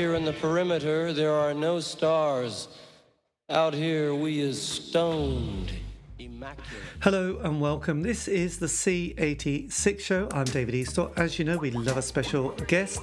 here in the perimeter, there are no stars. Out here, we is stoned. Immaculate. Hello and welcome. This is the C86 show. I'm David Eastaugh. As you know, we love a special guest.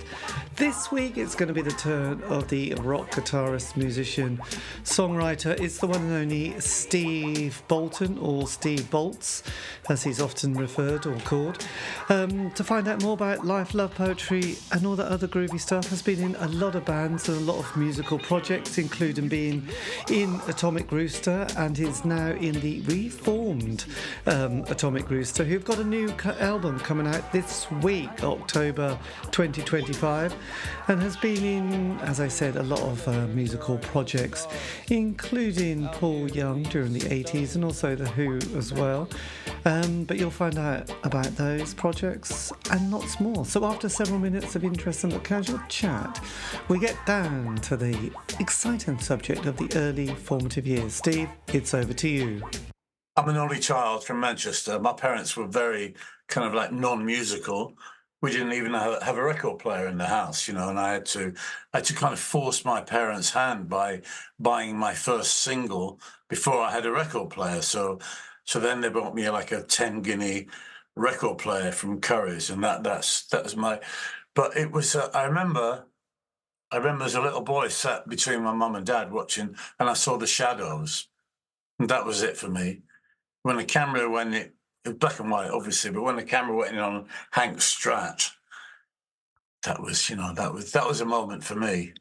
This week it's going to be the turn of the rock guitarist, musician, songwriter. It's the one and only Steve Bolton, or Steve Boltz, as he's often referred or called. To find out more about life, love, poetry and all that other groovy stuff, has been in a lot of bands and a lot of musical projects, including being in Atomic Rooster, and is now in the reformed Atomic Rooster, who've got a new album coming out this week, October 2025, and has been in, as I said, a lot of musical projects, including Paul Young during the 80s and also The Who as well. But you'll find out about those projects and lots more. So after several minutes of interesting but casual chat, we get down to the exciting subject of the early formative years. Steve, it's over to you. I'm an only child from Manchester. My parents were very kind of like non-musical. We didn't even have a record player in the house, you know, and I had to kind of force my parents' hand by buying my first single before I had a record player. So then they bought me like a 10 guinea record player from Curry's, and that was my. But it was. I remember as a little boy sat between my mum and dad watching, and I saw the shadows, and that was it for me. When the camera went, it was black and white, obviously, but when the camera went in on Hank Strat, that was a moment for me.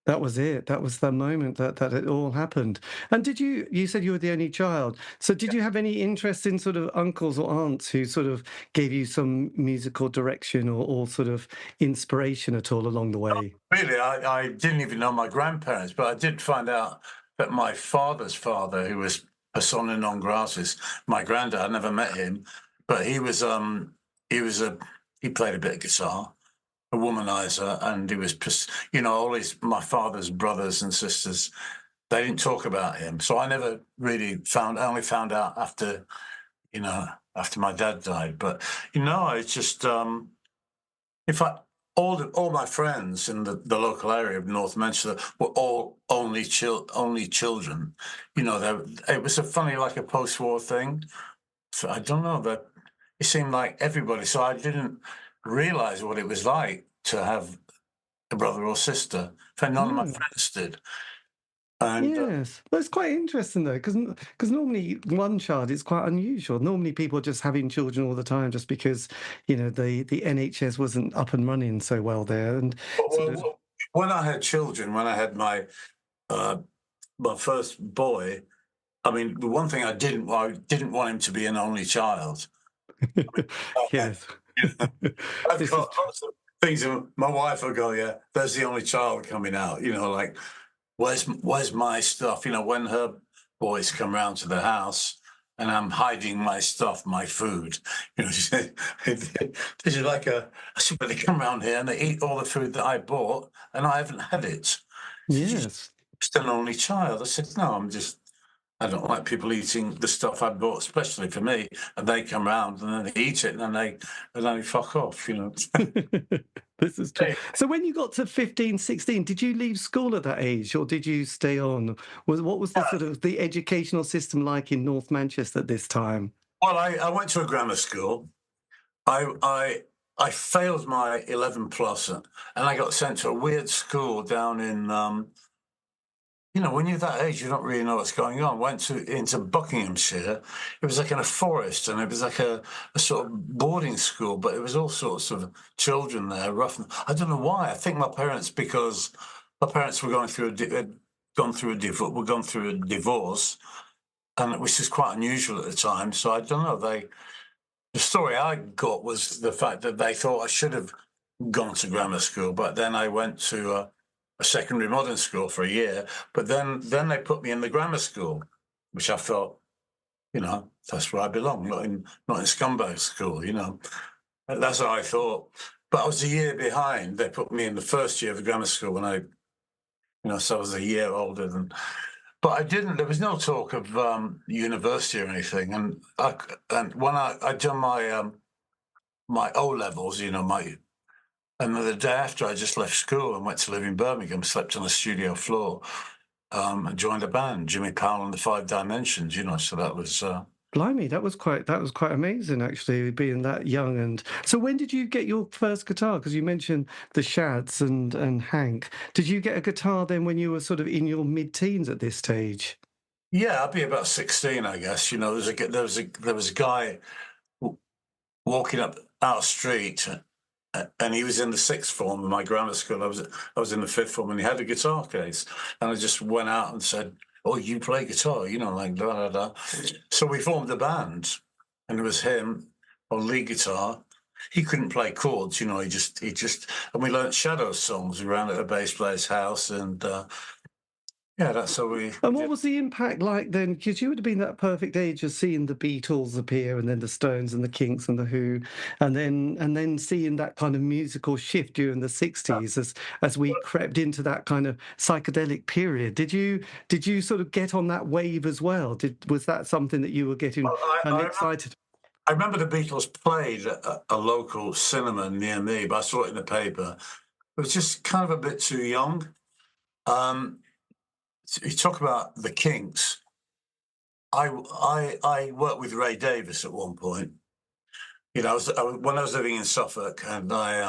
That was it. That was the moment that it all happened. And you said you were the only child. So did you have any interest in sort of uncles or aunts who sort of gave you some musical direction or sort of inspiration at all along the way? Really, I didn't even know my grandparents, but I did find out that my father's father, who was persona non gratis, my granddad, I never met him, but he played a bit of guitar, a womanizer, and he was, my father's brothers and sisters, they didn't talk about him. So I never really I only found out after my dad died. But, it's just, all my friends in the local area of North Manchester were all only children. It was like a post-war thing. So I don't know, that it seemed like everybody. So I didn't realise what it was like to have a brother or sister. In fact, none of my friends did. And, yes, that's quite interesting though, because normally one child is quite unusual. Normally people are just having children all the time, just because the NHS wasn't up and running so well there. And when I had children, when I had my first boy, I mean, the one thing I didn't want him to be an only child. Yes, I've got lots of things. My wife will go, "Yeah, there's the only child coming out." Like, where's my stuff? When her boys come round to the house and I'm hiding my stuff, my food, this is like I said, but they come round here and they eat all the food that I bought and I haven't had it. yes. Just an only child. I said, no, I don't like people eating the stuff I bought, especially for me. And they come round and then they eat it and then they fuck off, This is true. So when you got to 15, 16, did you leave school at that age or did you stay on? What was the sort of the educational system like in North Manchester at this time? Well, I went to a grammar school. I failed my 11 plus and I got sent to a weird school down in when you're that age, you don't really know what's going on. Went into Buckinghamshire. It was like in a forest, and it was like a sort of boarding school, but it was all sorts of children there. Rough. I don't know why. I think because my parents were going through a divorce, and it was just quite unusual at the time. So I don't know. The story I got was the fact that they thought I should have gone to grammar school, but then I went to a secondary modern school for a year, but then they put me in the grammar school, which I felt, that's where I belong, not in scumbag school, That's what I thought. But I was a year behind. They put me in the first year of grammar school when so I was a year older than. But I didn't. There was no talk of university or anything. And when I done my O levels, And the day after, I just left school and went to live in Birmingham, slept on the studio floor, and joined a band, Jimmy Powell and the Five Dimensions, you know, so that was... Blimey, that was quite amazing actually, being that young. And so, when did you get your first guitar? Because you mentioned the Shads and Hank. Did you get a guitar then when you were sort of in your mid-teens at this stage? Yeah, I'd be about 16, I guess. You know, there was a guy walking up our street, and he was in the sixth form of my grammar school. I was in the fifth form, and he had a guitar case, and I just went out and said, "Oh, you play guitar?" You know, like da da da. So we formed a band, and it was him on lead guitar. He couldn't play chords, you know. And we learnt Shadow songs. We ran at a bass player's house, and yeah, that's how we And what did. was the impact like then? Because you would have been that perfect age of seeing the Beatles appear, and then the Stones and the Kinks and the Who, and then seeing that kind of musical shift during the '60s as we crept into that kind of psychedelic period. Did you sort of get on that wave as well? Was that something that you were getting Well, I excited? I remember the Beatles played at a local cinema near me, but I saw it in the paper. It was just kind of a bit too young. Um, you talk about the Kinks. I worked with Ray Davis at one point. You know, when I was living in Suffolk, and I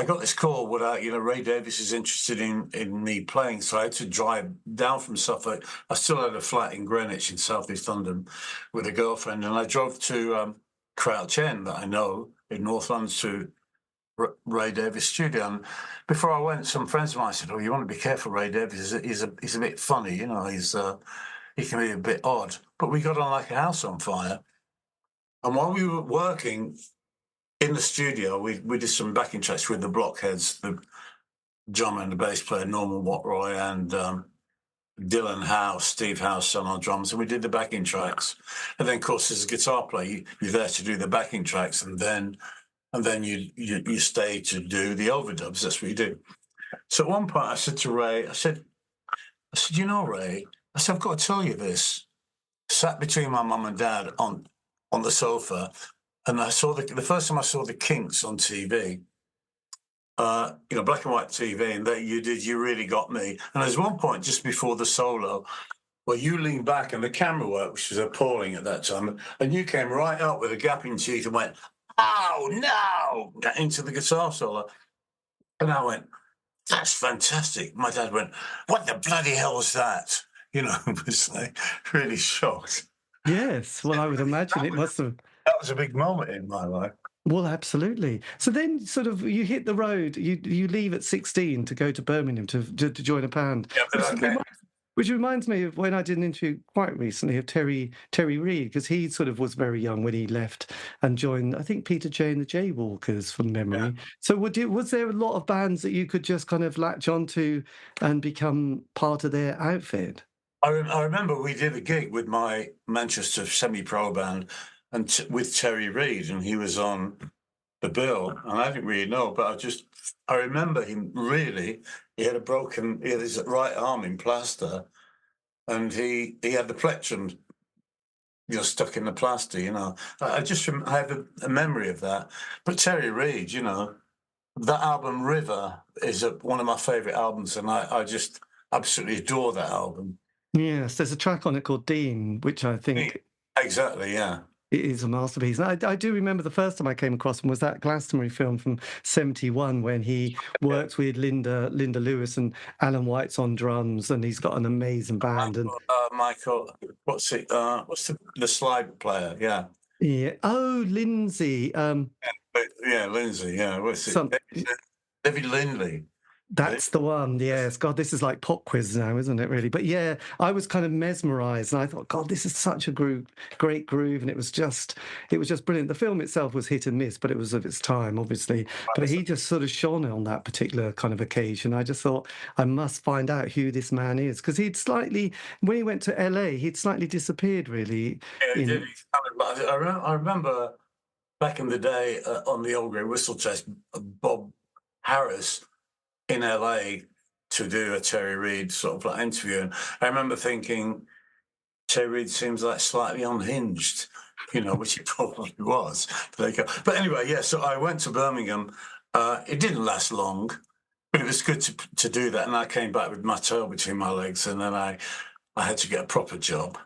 got this call without, you know, Ray Davis is interested in me playing, so I had to drive down from Suffolk. I still had a flat in Greenwich in Southeast London with a girlfriend, and I drove to Crouch End, that I know in North London, to Ray Davis studio. And before I went, some friends of mine said, "Oh, you want to be careful, Ray Davis. He's a bit funny, you know. He can be a bit odd." But we got on like a house on fire. And while we were working in the studio, we did some backing tracks with the Blockheads, the drummer and the bass player Norman Watroy, and Dylan Howe, Steve Howe's son on drums, and we did the backing tracks. And then, of course, as a guitar player, you're there to do the backing tracks, and then you stay to do the overdubs. That's what you do. So at one point, I said to Ray, you know, Ray, I said, I've got to tell you this. Sat between my mum and dad on the sofa, and I saw the first time I saw the Kinks on TV. You know, black and white TV, and that you really got me. And there's one point just before the solo where you leaned back and the camera work, which was appalling at that time, and you came right up with a gap in teeth and went, "Oh no!" into the guitar solo, and I went, "That's fantastic." My dad went, "What the bloody hell was that?" You know, I was like really shocked. Yes, well, I would imagine That it was must have. that was a big moment in my life. Well, absolutely. So then, sort of, you hit the road. You leave at 16 to go to Birmingham to join a band, Yeah, but which okay. which reminds me of when I did an interview quite recently of Terry Reid, because he sort of was very young when he left and joined, I think, Peter J and the Jaywalkers from Yeah. memory. So was there a lot of bands that you could just kind of latch onto and become part of their outfit? I remember we did a gig with my Manchester semi-pro band and with Terry Reid, and he was on the bill, and I didn't really know, but I remember him really. He had his right arm in plaster, and he had the plectrum, you know, stuck in the plaster. You know, I have a memory of that. But Terry Reid, you know, that album River is one of my favourite albums, and I just absolutely adore that album. Yes, there's a track on it called Dean, which I think Exactly, yeah. it is a masterpiece. And I do remember the first time I came across him was that Glastonbury film from '71 when he worked with Linda Lewis and Alan White's on drums, and he's got an amazing band. And Michael, what's it? What's the slide player? Yeah, yeah, oh, Lindsay, yeah, Lindsay. Yeah, what's it? some. David Lindley. That's the one. Yes. God, this is like pop quiz now, isn't it, really? But yeah, I was kind of mesmerized and I thought, God, this is such a great groove. And it was just brilliant. The film itself was hit and miss, but it was of its time, obviously. But he just sort of shone on that particular kind of occasion. I just thought, I must find out who this man is. Because when he went to LA, he'd slightly disappeared, really. Yeah, he did. I remember back in the day on the old grey whistle test, Bob Harris in LA to do a Terry Reid sort of like interview. And I remember thinking, Terry Reid seems like slightly unhinged, which he probably was. But there you go. But anyway, yeah, so I went to Birmingham. It didn't last long, but it was good to do that. And I came back with my tail between my legs, and then I had to get a proper job.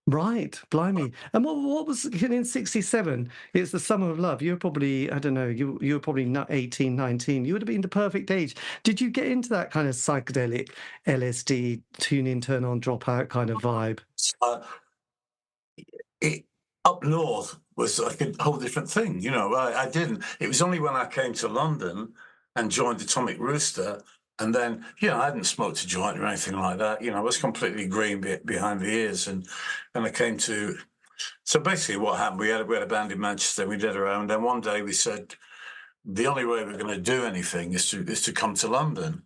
Right, blimey. And what was in 67? It's the summer of love. You were probably, I don't know, you were probably not 18, 19. You would have been the perfect age. Did you get into that kind of psychedelic LSD, tune in, turn on, drop out kind of vibe? Uh, Up north was like a whole different thing. I didn't. It was only when I came to London and joined Atomic Rooster, and then, I hadn't smoked a joint or anything like that. I was completely green behind the ears, and I came to. So basically, what happened? We had a band in Manchester. We did around, and one day we said the only way we're going to do anything is to come to London.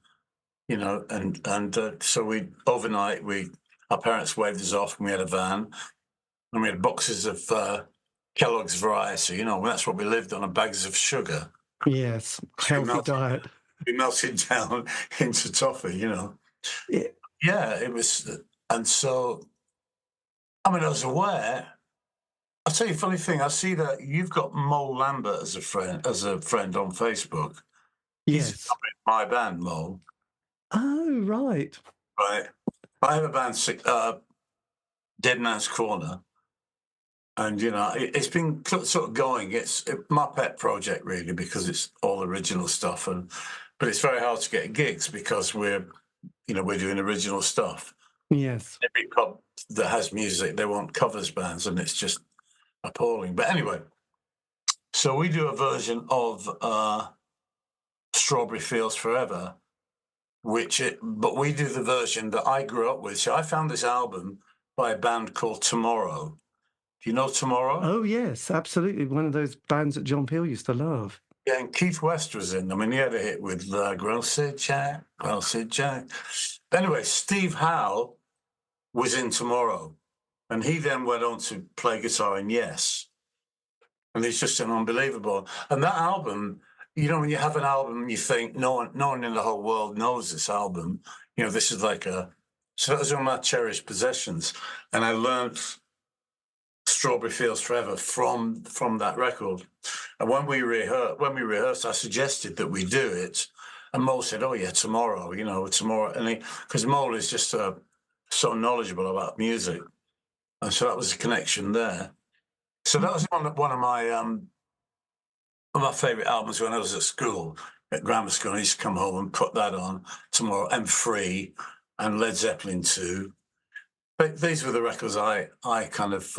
So we overnight our parents waved us off, and we had a van. And we had boxes of Kellogg's Variety, that's what we lived on, and bags of sugar. Yes, healthy diet. We melted down into toffee, Yeah. Yeah, it was. And so, I was aware. I'll tell you a funny thing. I see that you've got Mole Lambert as a friend on Facebook. He's Yes. my band, Mole. Oh, right. Right. I have a band, Dead Man's Corner. And, it's been sort of going. It's my pet project, really, because it's all original stuff. But it's very hard to get gigs because we're doing original stuff. Yes. Every pub that has music, they want covers bands, and it's just appalling. But anyway, so we do a version of Strawberry Fields Forever, but we do the version that I grew up with. So I found this album by a band called Tomorrow. Do you know Tomorrow? Oh, yes, absolutely. One of those bands that John Peel used to love. Yeah, and Keith West was in. He had a hit with Grill Said Jack. Anyway, Steve Howe was in Tomorrow, and he then went on to play guitar in Yes. And it's just an unbelievable. And that album, when you have an album, you think no one in the whole world knows this album. This is so that was one of my cherished possessions. And I learned Strawberry Fields Forever from that record. And when we rehearsed, I suggested that we do it, and Mole said, "Oh yeah, tomorrow, tomorrow." And because Mole is just so knowledgeable about music, and so that was a connection there. So that was one of my favorite albums when I was at school, at grammar school. I used to come home and put that on, Tomorrow, and Free, and Led Zeppelin 2. But these were the records I kind of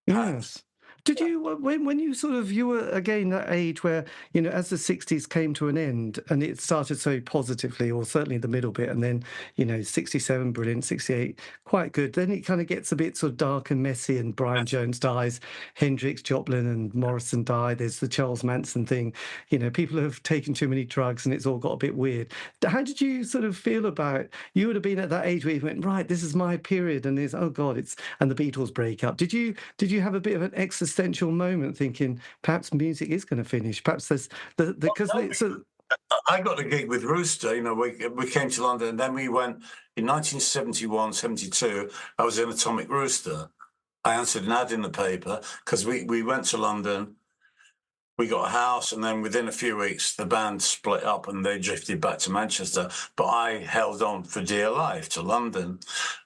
Yes. Did you, when you were again that age where, as the 60s came to an end and it started so positively, or certainly the middle bit, and then, 67, brilliant, 68, quite good. Then it kind of gets a bit sort of dark and messy, and Brian Jones dies, Hendrix, Joplin and Morrison die. There's the Charles Manson thing. People have taken too many drugs and it's all got a bit weird. How did you sort of feel about, you would have been at that age where you went, right, this is my period, and there's, oh God, and the Beatles break up. Did you have a bit of an existential moment thinking perhaps music is going to finish? Perhaps there's I got a gig with Rooster. We came to London, and then we went in 1971, 72. I was in Atomic Rooster. I answered an ad in the paper because we went to London. We got a house, and then within a few weeks, the band split up and they drifted back to Manchester. But I held on for dear life to London,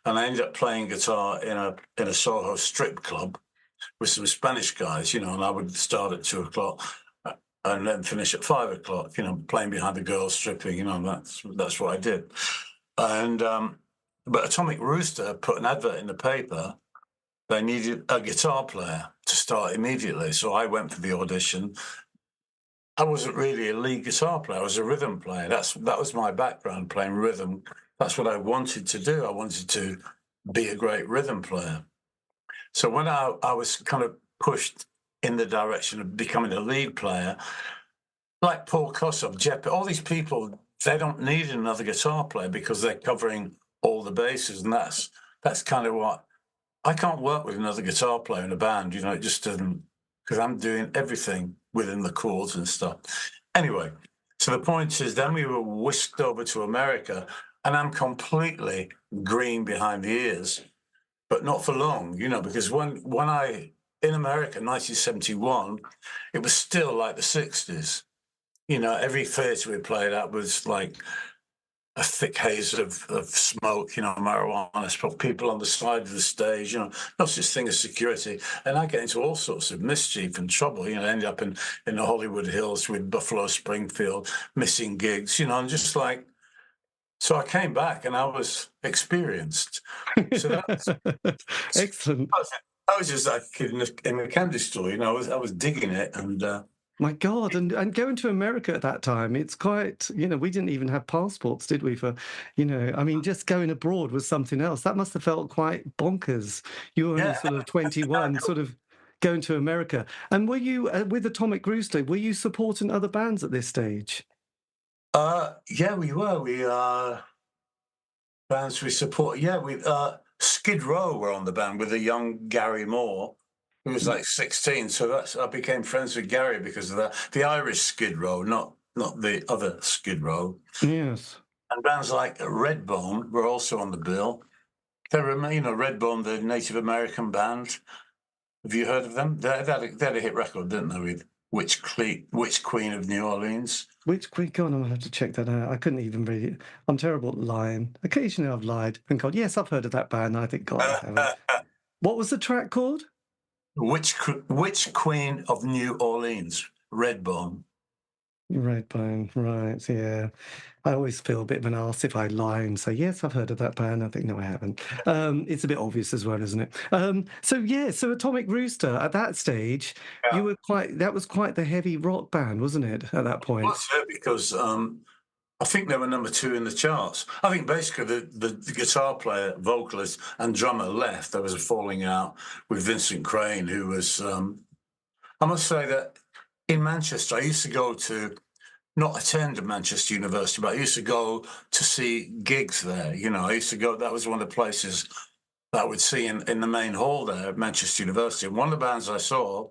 and I ended up playing guitar in a Soho strip club with some Spanish guys, and I would start at 2:00 and then finish at 5:00, playing behind the girls, stripping, that's what I did. And but Atomic Rooster put an advert in the paper. They needed a guitar player to start immediately, so I went for the audition. I wasn't really a lead guitar player; I was a rhythm player. That was my background, playing rhythm. That's what I wanted to do. I wanted to be a great rhythm player. So when I was kind of pushed in the direction of becoming a lead player, like Paul Kossoff, Jeff, all these people, they don't need another guitar player because they're covering all the bases, and that's kind of what I can't work with another guitar player in a band. It just doesn't, because I'm doing everything within the chords and stuff. Anyway, so the point is, then we were whisked over to America, and I'm completely green behind the ears. but not for long, because when in America, 1971, it was still like the 60s. Every theatre we played at was like a thick haze of smoke, marijuana, people on the side of the stage, no such thing as security. And I get into all sorts of mischief and trouble, end up in the Hollywood Hills with Buffalo Springfield, missing gigs, and just like, so I came back and I was experienced. So that's Excellent. I was just like in the candy store, I was digging it, and My God, and going to America at that time, it's quite, we didn't even have passports, did we? I mean, just going abroad was something else. That must have felt quite bonkers. You were only sort of 21, sort of going to America. And were you, with Atomic Rooster, were you supporting other bands at this stage? yeah, we were. Bands we support. Yeah, Skid Row were on the band with a young Gary Moore, who was like 16. So I became friends with Gary because of that. The Irish Skid Row, not the other Skid Row. Yes. And bands like Redbone were also on the bill. They were, Redbone, the Native American band. Have you heard of them? They had a hit record, didn't they, with Witch Queen of New Orleans? Which Queen? God, I'm gonna have to check that out. I couldn't even read it. I'm terrible at lying. Occasionally I've lied and gone, yes, I've heard of that band. I think, God, I haven't. What was the track called? Witch Queen of New Orleans, Redbone. Redbone, right, yeah. I always feel a bit of an arse if I lie and say, yes, I've heard of that band. I think, no, I haven't. It's a bit obvious as well, isn't it? So Atomic Rooster, at that stage, that was quite the heavy rock band, wasn't it, at that point? Well, that's it, because I think they were number 2 in the charts. I think basically the guitar player, vocalist, and drummer left. There was a falling out with Vincent Crane, who was... I must say that in Manchester, I used to go to, not attend Manchester University, but I used to go to see gigs there. I used to go, that was one of the places that I would see in the main hall there at Manchester University. And one of the bands I saw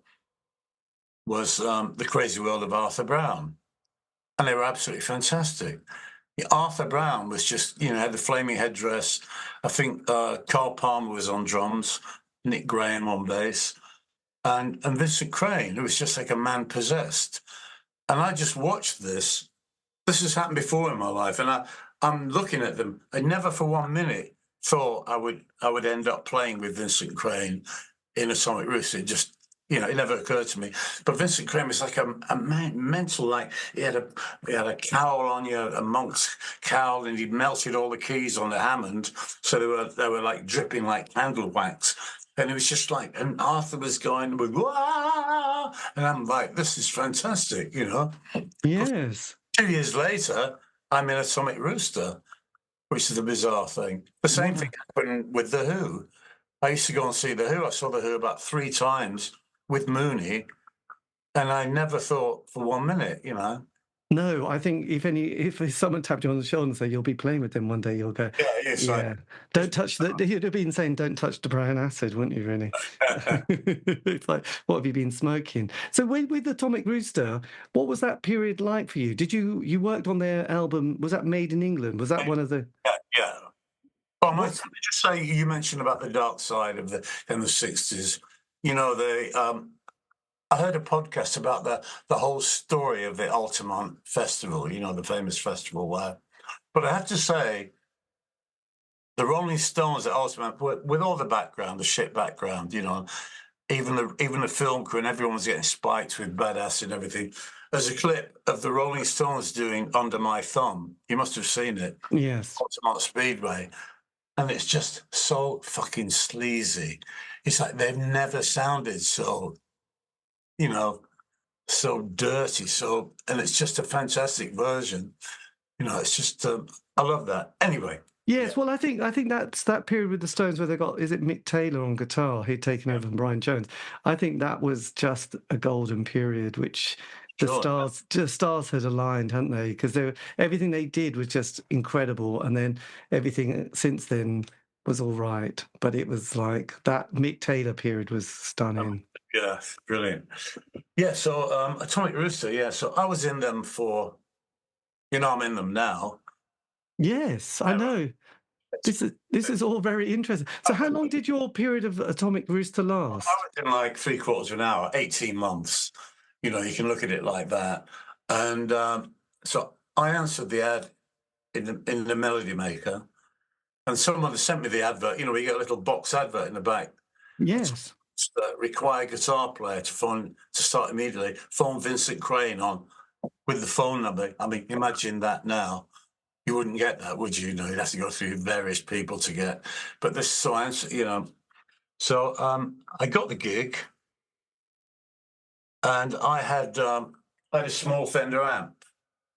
was The Crazy World of Arthur Brown. And they were absolutely fantastic. Arthur Brown was just, had the flaming headdress. I think Carl Palmer was on drums, Nick Graham on bass, and Vincent Crane, who was just like a man possessed. And I just watched this. This has happened before in my life, and I'm looking at them. I never for 1 minute thought I would end up playing with Vincent Crane in Atomic Rooster. It just, it never occurred to me. But Vincent Crane was like a mental, like he had a cowl on, a monk's cowl, and he'd melted all the keys on the Hammond, so they were like dripping like candle wax. And it was just like, and Arthur was going with, "Wah!" And I'm like, this is fantastic, Yes. 2 years later, I'm in Atomic Rooster, which is a bizarre thing. The same thing happened with The Who. I used to go and see The Who. I saw The Who about 3 times with Mooney, and I never thought for 1 minute, No, I think if someone tapped you on the shoulder and said you'll be playing with them one day, you'll go, yeah. Don't touch you'd have been saying, don't touch the brown acid, wouldn't you, really? It's like, what have you been smoking? So with Atomic Rooster, what was that period like for you? Did you worked on their album, was that Made in England? Was that one of the... Yeah. Well, let me just say, you mentioned about the dark side of in the 60s. I heard a podcast about the whole story of the Altamont Festival, the famous festival but I have to say, the Rolling Stones at Altamont, with all the background, the shit background, even the film crew and everyone was getting spiked with bad acid and everything. There's a clip of the Rolling Stones doing Under My Thumb. You must have seen it. Yes. Altamont Speedway. And it's just so fucking sleazy. It's like they've never sounded so, so dirty. And it's just a fantastic version. It's just, I love that. Anyway. Yes, well, I think that's that period with the Stones where they got, is it Mick Taylor on guitar, who'd taken over from Brian Jones? I think that was just a golden period, which the stars had aligned, hadn't they? Because everything they did was just incredible, and then everything since then was all right. But it was like that Mick Taylor period was stunning. Yeah, brilliant. Yeah, so Atomic Rooster, yeah. So I was in them for, I'm in them now. Yes, I know. This is all very interesting. So how long did your period of Atomic Rooster last? I was in like 3/4 of an hour, 18 months. You know, you can look at it like that. And so I answered the ad in the Melody Maker, and someone had sent me the advert. You know, we get a little box advert in the back. Yes. Require guitar player to start immediately. Phone Vincent Crane on with the phone number. I mean, imagine that now. You wouldn't get that, would you? No, you'd have to go through various people to get. But this, so I answered, you know. So I got the gig, and I had a small Fender amp,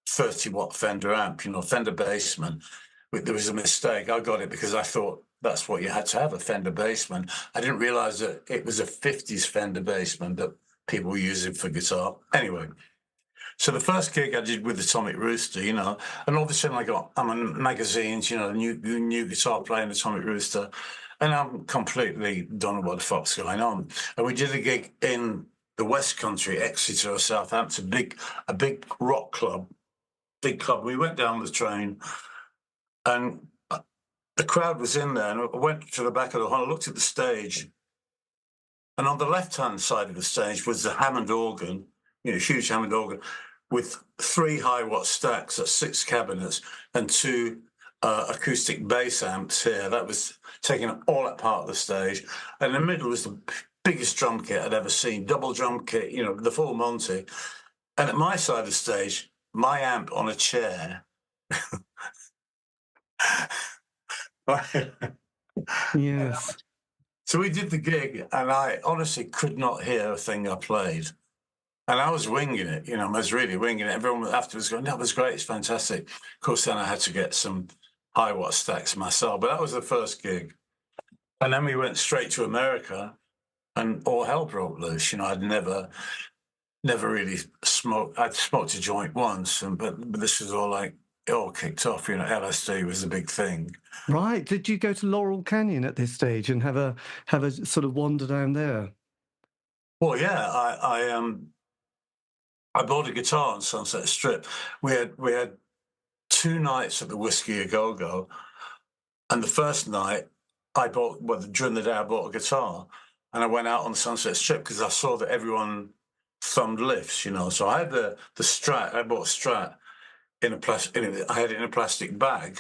30-watt Fender amp, you know, Fender Bassman. There was a mistake. I got it because I thought that's what you had to have, a Fender Bassman. I didn't realize that it was a 50s Fender Bassman that people were using for guitar. Anyway, so the first gig I did with Atomic Rooster, you know, and all of a sudden I'm in magazines, you know, new guitar player in Atomic Rooster, and I'm completely don't know what the fuck's going on. And we did a gig in the West Country, Exeter or Southampton, a big rock club, big club. We went down the train, and the crowd was in there, and I went to the back of the hall. I looked at the stage, and on the left-hand side of the stage was the Hammond organ, you know, huge Hammond organ, with 3 high-watt stacks, that's 6 cabinets, and 2 acoustic bass amps here. That was taking up all that part of the stage. And in the middle was the biggest drum kit I'd ever seen, double drum kit, you know, the full Monty. And at my side of the stage, my amp on a chair. Yes. So we did the gig, and I honestly could not hear a thing I played. And I was winging it, you know, I was really winging it. Everyone afterwards going, that was great, it's fantastic. Of course, then I had to get some high watt stacks myself, but that was the first gig. And then we went straight to America, and all hell broke loose. You know, I'd never really smoked. I'd smoked a joint once, but this was all like, it all kicked off. You know, LSD was a big thing. Right. Did you go to Laurel Canyon at this stage and have a sort of wander down there? Well, yeah, I bought a guitar on Sunset Strip. We had 2 nights at the Whiskey A Go Go, and the first night during the day I bought a guitar, and I went out on Sunset Strip because I saw that everyone thumbed lifts, you know. So I had the Strat. I bought a Strat I had it in a plastic bag,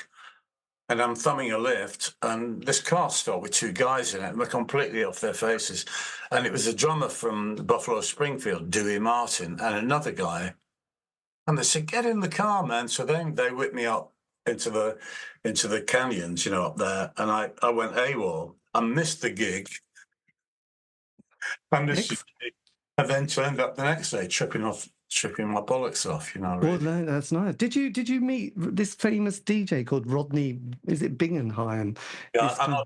and I'm thumbing a lift, and this car stopped with 2 guys in it, and they're completely off their faces. And it was a drummer from Buffalo Springfield, Dewey Martin, and another guy. And they said, "Get in the car, man." So then they whipped me up into the canyons, you know, up there, and I went AWOL. I missed the gig. And then turned up the next day, tripping my bollocks off, you know. Well, Really. no, that's nice. Did you meet this famous DJ called Rodney? Is it Bingenheim? Yeah, I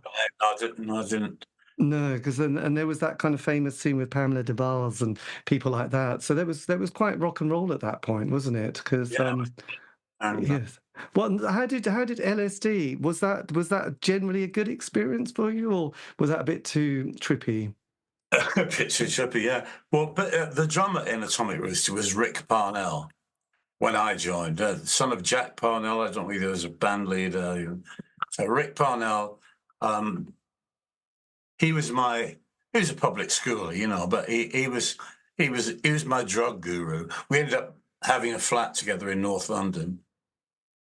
didn't. No, because and there was that kind of famous scene with Pamela Des Barres and people like that. So there was quite rock and roll at that point, wasn't it? Because yes. Well, how did LSD, was that generally a good experience for you, or was that a bit too trippy? A bit too trippy, yeah. Well, but the drummer in Atomic Rooster was Rick Parnell when I joined, son of Jack Parnell. I don't think there was a band leader. So Rick Parnell, he was a public schooler, you know, but he was my drug guru. We ended up having a flat together in North London.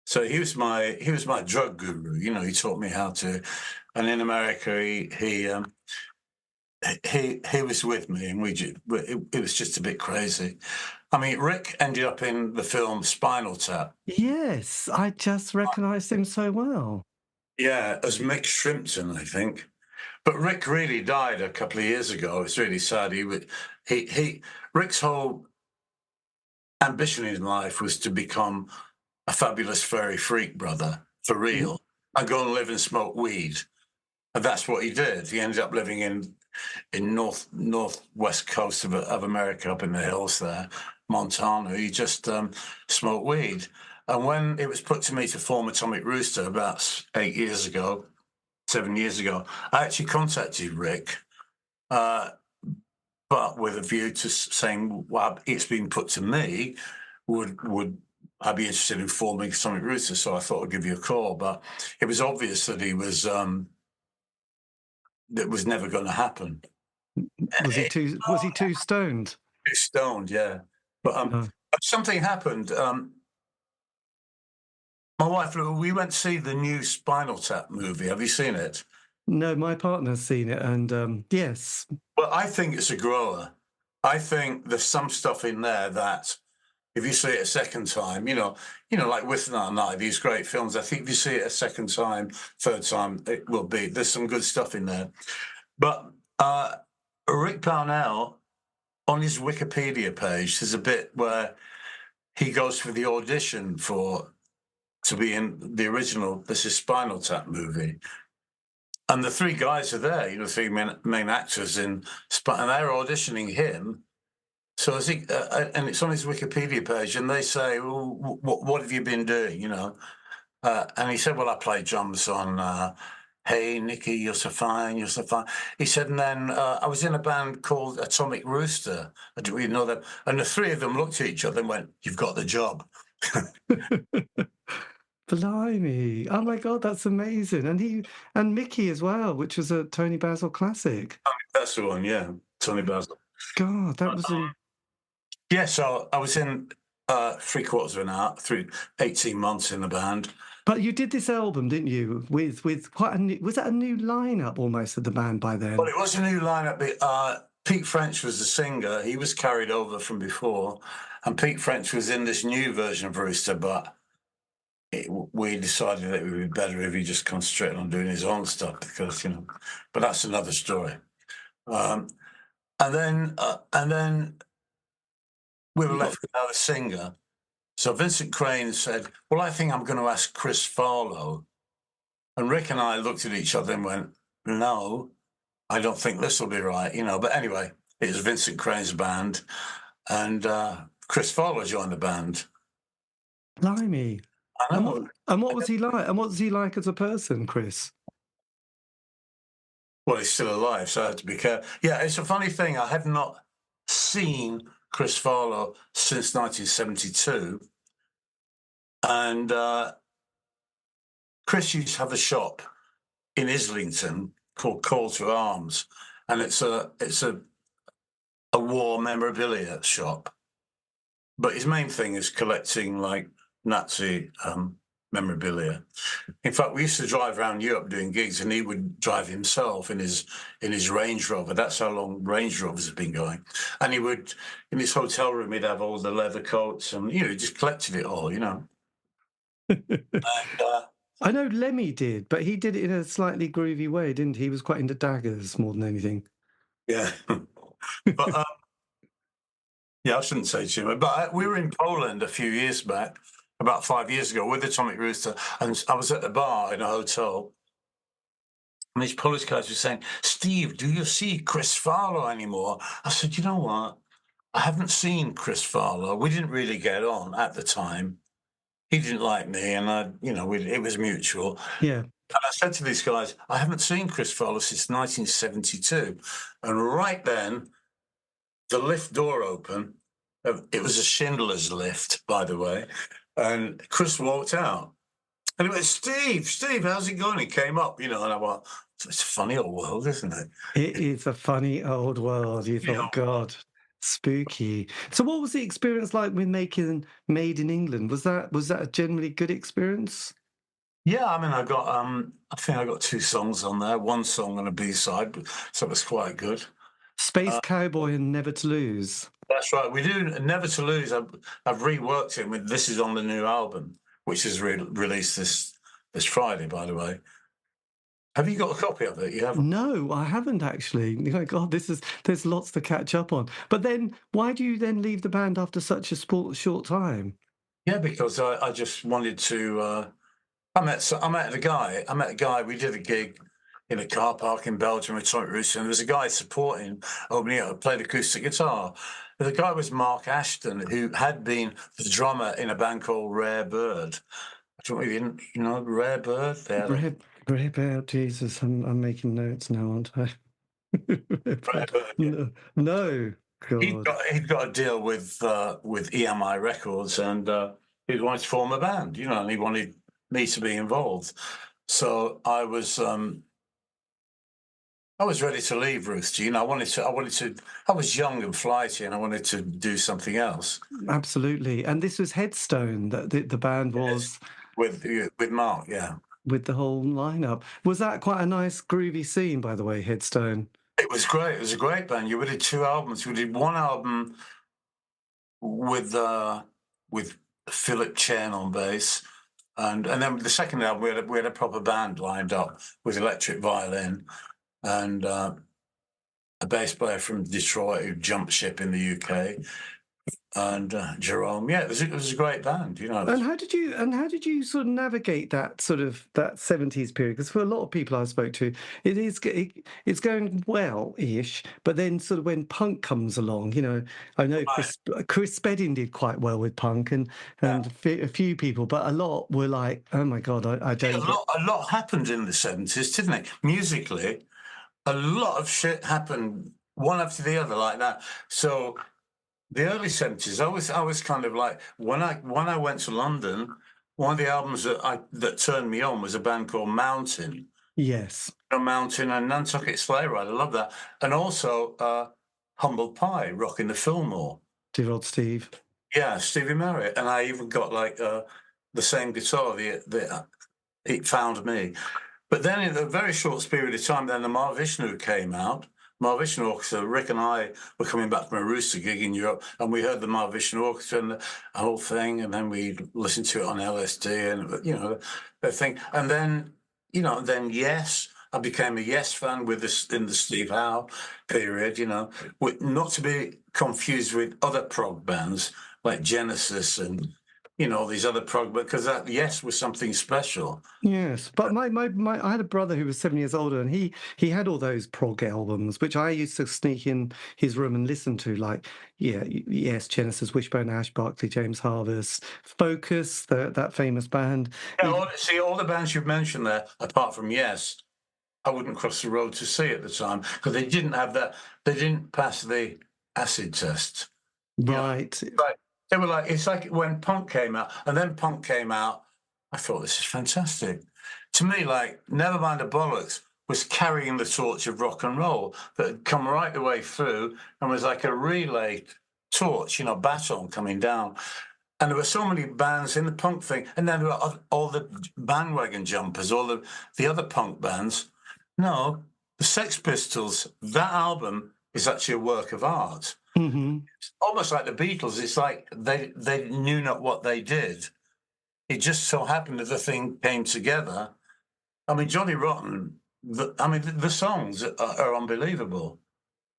So he was my drug guru, you know. He taught me how to, and in America he was with me, and it was just a bit crazy. I mean, Rick ended up in the film Spinal Tap. Yes, I just recognised him so well. Yeah, as Mick Shrimpton, I think. But Rick really died a couple of years ago. It's really sad. Rick's whole ambition in life was to become a fabulous furry freak brother, for real, and go and live and smoke weed. And that's what he did. He ended up living in northwest coast of America, up in the hills there, Montana. He just smoked weed. And when it was put to me to form Atomic Rooster about 7 years ago, I actually contacted Rick, but with a view to saying, well, it's been put to me, would I'd be interested in forming Atomic Rooster, so I thought I'd give you a call. But it was obvious that that was never going to happen. Was he too stoned? Too stoned, yeah. But something happened. My wife, we went to see the new Spinal Tap movie. Have you seen it? No, my partner's seen it, and yes. Well, I think it's a grower. I think there's some stuff in there that, if you see it a second time, like With That Night, these great films, I think if you see it a second time, third time, it will be. There's some good stuff in there. But Rick Parnell, on his Wikipedia page, there's a bit where he goes for the audition to be in the original This Is Spinal Tap movie. And the three guys are there, the three main actors and they're auditioning him. So I think, and it's on his Wikipedia page, and they say, well, what have you been doing, and he said, well, I play drums on Hey, Nicky, You're So Fine, You're So Fine. He said, and then I was in a band called Atomic Rooster. I didn't really know that. And the three of them looked at each other and went, you've got the job. Blimey. Oh my God, that's amazing. And Mickey as well, which was a Tony Basil classic. That's the one, yeah. Tony Basil. God, that was Yeah, so I was in 3/4 of an hour, through 18 months in the band. But you did this album, didn't you? With quite a new, was that a new lineup almost of the band by then? Well, it was a new lineup. Pete French was the singer. He was carried over from before, and Pete French was in this new version of Rooster, but we decided that it would be better if he just concentrated on doing his own stuff because, but that's another story. And then we were left without a singer. So Vincent Crane said, well, I think I'm going to ask Chris Farlow. And Rick and I looked at each other and went, no, I don't think this will be right, But anyway, it was Vincent Crane's band, and Chris Farlow joined the band. Blimey. I know. And what was he like? And what was he like as a person, Chris? Well, he's still alive, so I had to be careful. Yeah, it's a funny thing. I had not seen Chris Farlow since 1972. And Chris used to have a shop in Islington called Call to Arms. And it's a war memorabilia shop. But his main thing is collecting like Nazi memorabilia. In fact, we used to drive around Europe doing gigs, and he would drive himself in his Range Rover. That's how long Range Rovers have been going. And he would, in his hotel room, he'd have all the leather coats, and he just collected it all, And, I know Lemmy did, but he did it in a slightly groovy way, didn't he? He was quite into daggers more than anything. Yeah, but yeah, I shouldn't say too much. But we were in Poland a few years back. About 5 years ago with Atomic Rooster, and I was at the bar in a hotel, and these Polish guys were saying, Steve, do you see Chris Farlow anymore? I said, you know what? I haven't seen Chris Farlow. We didn't really get on at the time. He didn't like me, and it was mutual. Yeah. And I said to these guys, I haven't seen Chris Farlow since 1972. And right then, the lift door opened. It was a Schindler's lift, by the way. And Chris walked out, and he went, Steve, how's it going? He came up, and I went, it's a funny old world, isn't it? It is a funny old world. You thought, God, spooky. So what was the experience like with making Made in England? Was that a generally good experience? Yeah, I mean, I think I got 2 songs on there, 1 song on a B-side, so it was quite good. Space Cowboy and Never to Lose. That's right. We do Never to Lose. I've reworked it. This is on the new album, which is released this Friday, by the way. Have you got a copy of it? You haven't? No, I haven't actually. God, there's lots to catch up on. But then, why do you then leave the band after such a short time? Yeah, because I just wanted to. I met a guy. We did a gig in a car park in Belgium with Atomic Rooster, and there was a guy opening up, played acoustic guitar. The guy was Mark Ashton, who had been the drummer in a band called Rare Bird. I don't know, Rare Bird? Rare Bird, Jesus, I'm making notes now, aren't I? Rare Bird, yeah. No, God. He'd got a deal with EMI Records, and he wanted to form a band, you know, and he wanted me to be involved. So I was ready to leave Rooster. You know, I was young and flighty, and I wanted to do something else. Absolutely. And this was Headstone that the band was With Mark, yeah. with the whole lineup. Was that quite a nice groovy scene, by the way, Headstone? It was great. It was a great band. We did 2 albums. We did one album with Philip Chen on bass, and then the second album we had a proper band lined up with electric violin and a bass player from Detroit who jumped ship in the UK, and Jerome. Yeah, it was a great band, you know. And how did you sort of navigate that 70s period? Because for a lot of people I spoke to, it's going well-ish, but then sort of when punk comes along, you know, I know Chris Spedding did quite well with punk, and a few people, but a lot were like, oh my God, I don't. A lot happened in the 70s, didn't it? Musically, a lot of shit happened one after the other like that. So the early 70s, I was kind of like, when I went to London, one of the albums that turned me on was a band called Mountain. Yes. Mountain and Nantucket Sleigh Ride. I love that. And also Humble Pie, Rocking the Fillmore. Dear old Steve. Yeah, Stevie Marriott. And I even got like the same guitar, It Found Me. But then in a very short period of time, then the Mahavishnu came out. Mahavishnu Orchestra, Rick and I were coming back from a Rooster gig in Europe, and we heard the Mahavishnu Orchestra and the whole thing, and then we listened to it on LSD, and, you know, the thing. And then, you know, then Yes, I became a Yes fan in the Steve Howe period, you know, not to be confused with other prog bands like Genesis and, you know, these other prog, because that Yes was something special. Yes, but my I had a brother who was 7 years older, and he had all those prog albums, which I used to sneak in his room and listen to, like, yes, Genesis, Wishbone Ash, Barclay James Harvest, Focus, that famous band. Yeah, all the bands you've mentioned there, apart from Yes, I wouldn't cross the road to see at the time because they didn't have that. They didn't pass the acid test. Right. You know? They were like, it's like when punk came out, and then punk came out. I thought, this is fantastic. To me, like, Nevermind the Bollocks was carrying the torch of rock and roll that had come right the way through and was like a relay torch, you know, baton coming down. And there were so many bands in the punk thing, and then there were all the bandwagon jumpers, all the other punk bands. No, the Sex Pistols, that album is actually a work of art. Mm-hmm. It's almost like the Beatles. It's like they knew not what they did. It just so happened that the thing came together. I mean, Johnny Rotten, the songs are unbelievable.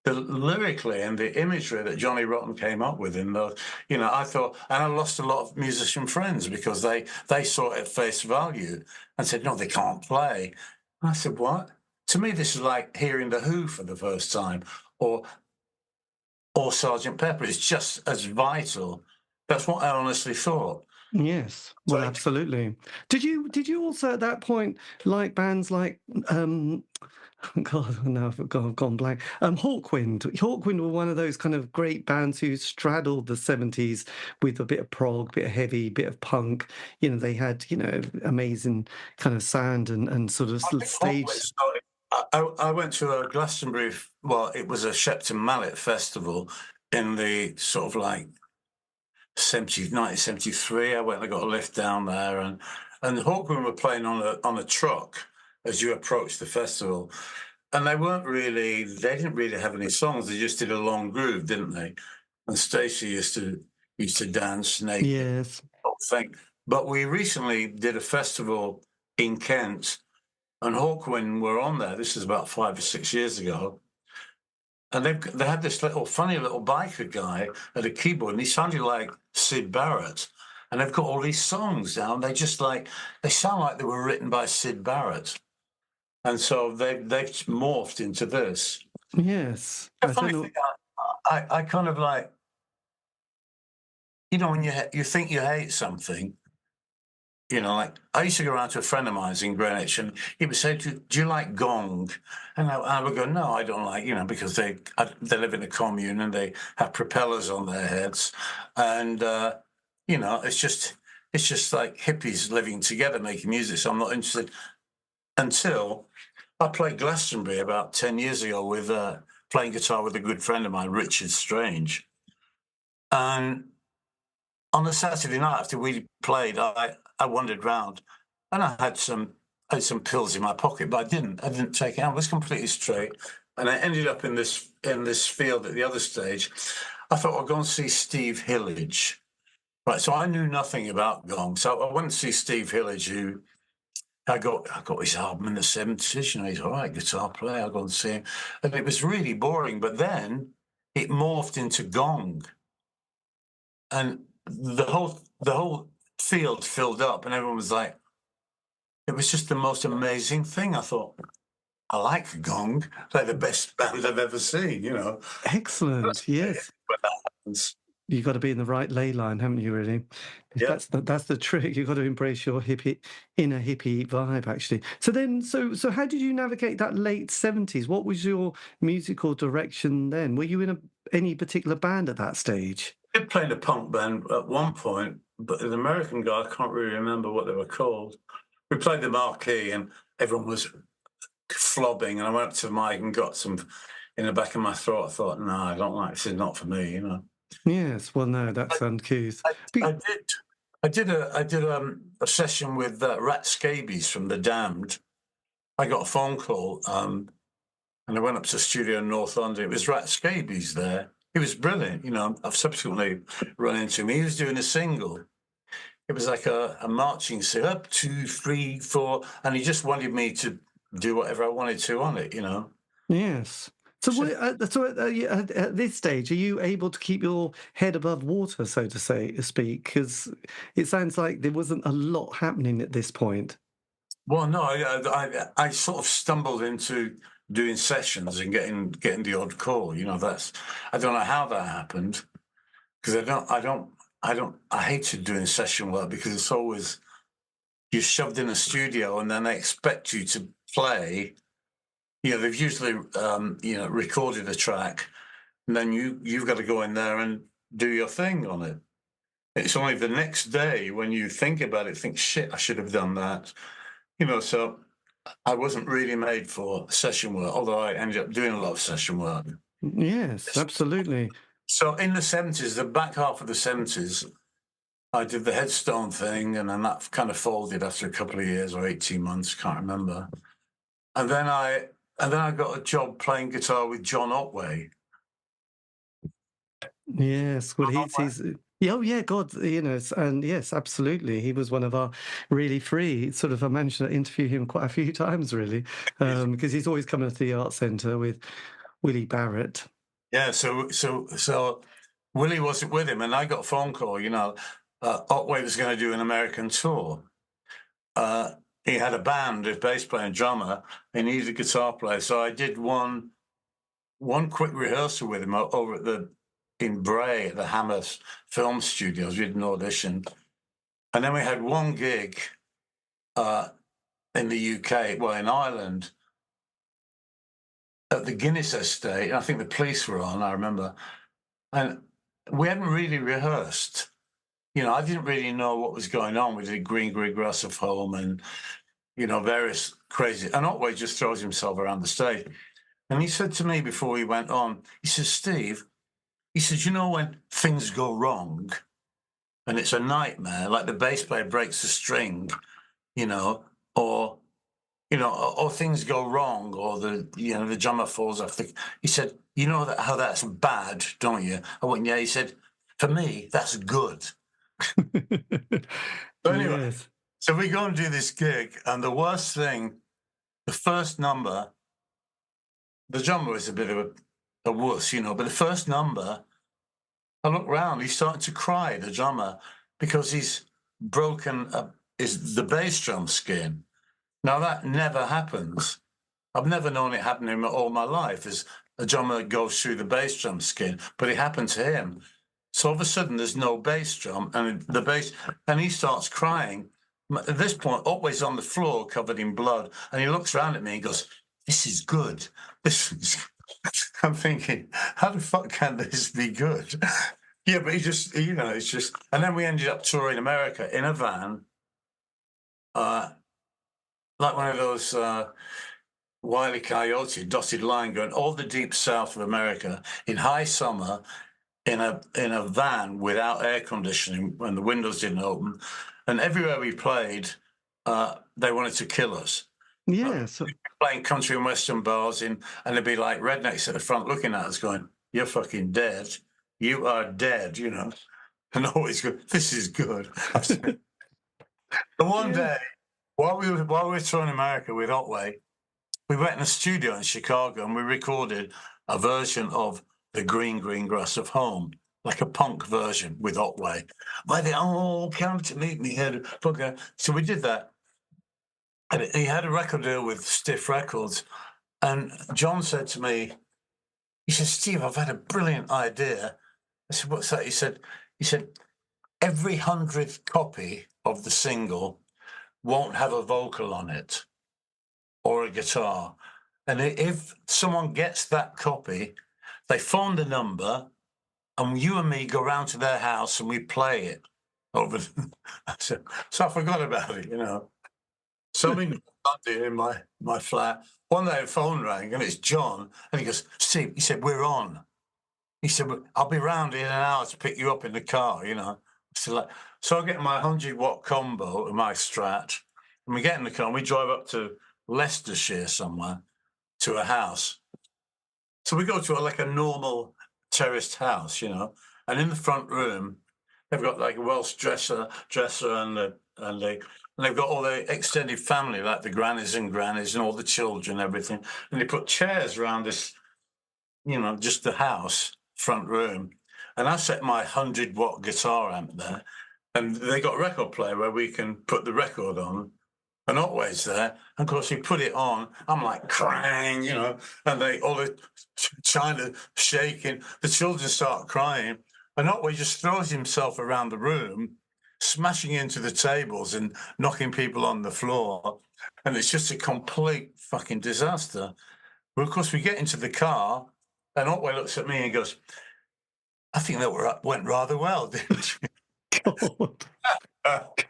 Lyrically and the imagery that Johnny Rotten came up with in those, you know, I thought, and I lost a lot of musician friends because they saw it at face value and said, no, they can't play. And I said, what? To me, this is like hearing The Who for the first time, or Sergeant Pepper. It's just as vital. That's what I honestly thought. Yes, well, absolutely. Did you also at that point like bands like God, no, I've gone blank. Hawkwind. Hawkwind were one of those kind of great bands who straddled the 70s with a bit of prog, bit of heavy, bit of punk. You know, they had, you know, amazing kind of sound and sort of stage. I went to a Glastonbury, well, it was a Shepton Mallet festival in the sort of like 1973. I went and got a lift down there, and Hawkwind were playing on a truck as you approach the festival. And they didn't really have any songs. They just did a long groove, didn't they? And Stacey used to dance naked. Yes. Thing. But we recently did a festival in Kent, and Hawkwind were on there. This is about 5 or 6 years ago. And they had this funny little biker guy at a keyboard, and he sounded like Syd Barrett. And they've got all these songs down. They sound like they were written by Syd Barrett. And so they've morphed into this. Yes. The funny thing, I kind of like, you know, when you think you hate something, you know, like I used to go around to a friend of mine's in Greenwich, and he would say, do you like Gong? And I would go, no, I don't like, you know, because they live in a commune and they have propellers on their heads. And, you know, it's just, it's just like hippies living together making music. So I'm not interested until I played Glastonbury about 10 years ago with playing guitar with a good friend of mine, Richard Strange. And on a Saturday night after we played, I wandered round and I had some pills in my pocket, but I didn't take it out. I was completely straight. And I ended up in this field at the other stage. I thought I'd go and see Steve Hillage. Right, so I knew nothing about gong. So I went to see Steve Hillage, who I got his album in the 70s. You know, he's all right guitar player. I'll go and see him. And it was really boring. But then it morphed into gong. And the whole field filled up, and everyone was like, it was just the most amazing thing. I thought, I like gong. They're the best band I've ever seen, you know. Excellent. Yes. When that happens. You've got to be in the right ley line, haven't you, really? Yeah. That's the trick. You've got to embrace your inner hippie vibe, actually. So how did you navigate that late 70s? What was your musical direction then? Were you in any particular band at that stage? I did play in a punk band at one point, but an American guy, I can't really remember what they were called. We played the marquee and everyone was flobbing, and I went up to the mic and got some in the back of my throat. I thought, no, I don't like this. Is not for me, you know. Yes, well, no, that's uncouth. I did a session with Rat Scabies from The Damned. I got a phone call, and I went up to the studio in North London. It was Rat Scabies there. He was brilliant, you know. I've subsequently run into him. He was doing a single. It was like a marching single, 1, 2, 3, 4, and he just wanted me to do whatever I wanted to on it, you know. Yes. So at this stage, are you able to keep your head above water, so to speak? Because it sounds like there wasn't a lot happening at this point. Well, no, I sort of stumbled into doing sessions and getting the odd call. You know, I don't know how that happened, because I hated doing session work because it's always you're shoved in a studio and then they expect you to play. You know, they've usually recorded a track, and then you've got to go in there and do your thing on it. It's only the next day when you think about it, think, shit, I should have done that. You know, so I wasn't really made for session work, although I ended up doing a lot of session work. Yes, absolutely. So in the 70s, the back half of the 70s, I did the Headstone thing, and then that kind of folded after a couple of years or 18 months, can't remember. And then I got a job playing guitar with John Otway. Yes, well, he's oh yeah, God, you know, and yes, absolutely, he was one of our really free sort of. I managed to interview him quite a few times, really, because he's always coming to the Art Centre with Willie Barrett. Yeah, so Willie wasn't with him, and I got a phone call. You know, Otway was going to do an American tour. He had a band, a bass player and drummer. He needed a guitar player, so I did one quick rehearsal with him over in Bray at the Hammer Film Studios. We did an audition, and then we had one gig in the UK, well, in Ireland, at the Guinness Estate. I think the police were on, I remember, and we hadn't really rehearsed. You know, I didn't really know what was going on. We did Green Grass of Home and, you know, various crazy. And Otway just throws himself around the stage. And he said to me before he went on, he says, Steve, he says, you know, when things go wrong and it's a nightmare, like the bass player breaks a string, you know, or things go wrong, or the drummer falls off. He said, you know how that's bad, don't you? I went, yeah. He said, for me, that's good. So anyway, Yes. So we go and do this gig, and the worst thing, the first number, the drummer was a bit of a wuss, you know, but the first number, I look round, he's starting to cry, the drummer, because he's broken the bass drum skin. Now, that never happens. I've never known it happening all my life, as a drummer goes through the bass drum skin, but it happened to him. So all of a sudden, there's no bass drum, and he starts crying. At this point, Otway's on the floor covered in blood, and he looks around at me and goes, this is good. I'm thinking, how the fuck can this be good? Yeah, but it's just, and then we ended up touring America in a van, like one of those Wile E. Coyote dotted line going all the deep south of America in high summer in a van without air conditioning when the windows didn't open, and everywhere we played, they wanted to kill us. Yeah, so Playing country and western bars and there'd be like rednecks at the front looking at us, going, "You're fucking dead. You are dead." And always go, "This is good." And one yeah. day, while we were touring America with Otway, we went in a studio in Chicago and we recorded a version of "The Green Green Grass of Home," like a punk version with Otway. Why they all come to meet me here? So we did that. And he had a record deal with Stiff Records. And John said to me, he said, "Steve, I've had a brilliant idea." I said, "What's that?" He said, "Every 100th copy of the single won't have a vocal on it or a guitar. And if someone gets that copy, they phone the number and you and me go round to their house and we play it over." So I forgot about it. So I'm in London in my flat. One day the phone rang and it's John. And he goes, "Steve," he said, "we're on." He said, "I'll be round in an hour to pick you up in the car." So I get my 100-watt combo in my Strat, and we get in the car and we drive up to Leicestershire somewhere to a house. So we go to like a normal terraced house, and in the front room, they've got like a Welsh dresser and they've got all the extended family, like the grannies and all the children, everything. And they put chairs around this, just the house front room. And I set my 100-watt guitar amp there, and they got a record player where we can put the record on. And Otway's there. And of course, we put it on. I'm like, crying, and all the China shaking. The children start crying. And Otway just throws himself around the room, smashing into the tables and knocking people on the floor. And it's just a complete fucking disaster. Well, of course, we get into the car, and Otway looks at me and goes, "I think that went rather well, didn't God.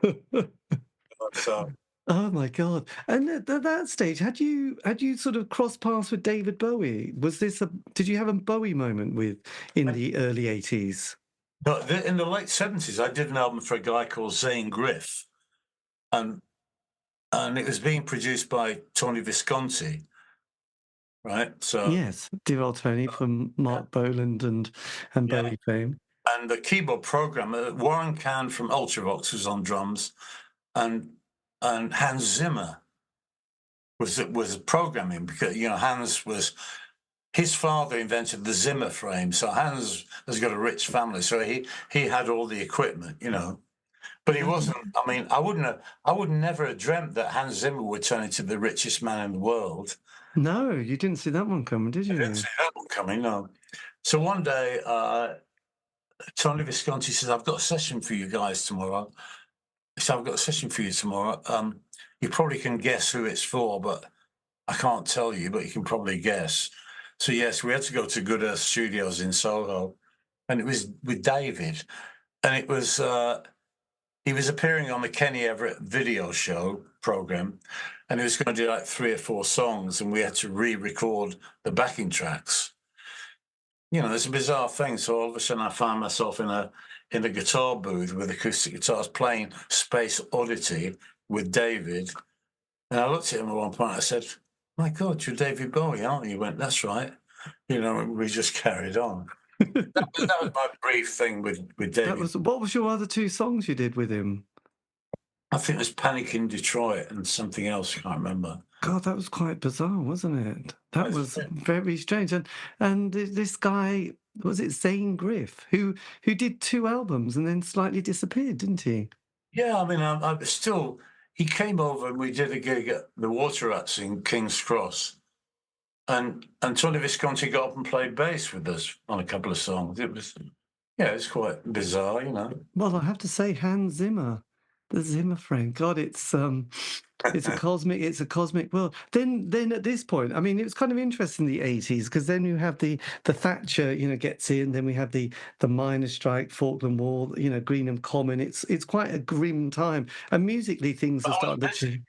you?" So, Oh my God! And at that stage, had you sort of crossed paths with David Bowie? Did you have a Bowie moment in the early 80s? but in the late 70s, I did an album for a guy called Zane Griff, and it was being produced by Tony Visconti, right? So, Yes, dear old Tony from Mark Boland and yeah. Bowie fame. And the keyboard programmer, Warren Cann from Ultravox, was on drums, and Hans Zimmer was programming, because his father invented the Zimmer frame, so Hans has got a rich family, so he had all the equipment, but he wasn't. I mean, I would never have dreamt that Hans Zimmer would turn into the richest man in the world. No, you didn't see that one coming, did you? I didn't see that one coming, no. So one day, Tony Visconti says, "I've got a session for you guys tomorrow." So "I've got a session for you tomorrow. You probably can guess who it's for, but I can't tell you, but you can probably guess." So yes, we had to go to Good Earth Studios in Soho, and it was with David, and it was he was appearing on the Kenny Everett video show program, and he was going to do like 3 or 4 songs, and we had to re-record the backing tracks. It's a bizarre thing. So all of a sudden, I find myself in a guitar booth with acoustic guitars playing Space Oddity with David. And I looked at him at one point. I said, "My God, you're David Bowie, aren't you?" He went, "That's right." We just carried on. That was my brief thing with David. What was your other 2 songs you did with him? I think it was Panic in Detroit and something else. I can't remember. God, that was quite bizarre, wasn't it? That was very strange. And this guy, was it Zane Griff, who did 2 albums and then slightly disappeared, didn't he? Yeah, I mean, I still. He came over and we did a gig at the Water Rats in King's Cross, and Tony Visconti got up and played bass with us on a couple of songs. It was quite bizarre, Well, I have to say, Hans Zimmer The Zimmer frame. God, it's a cosmic world. Then at this point, I mean, it was kind of interesting in the 80s because then you have the Thatcher, gets in. Then we have the miners' strike, Falkland War, Greenham Common. It's quite a grim time, and musically things But are I was starting to busy. change.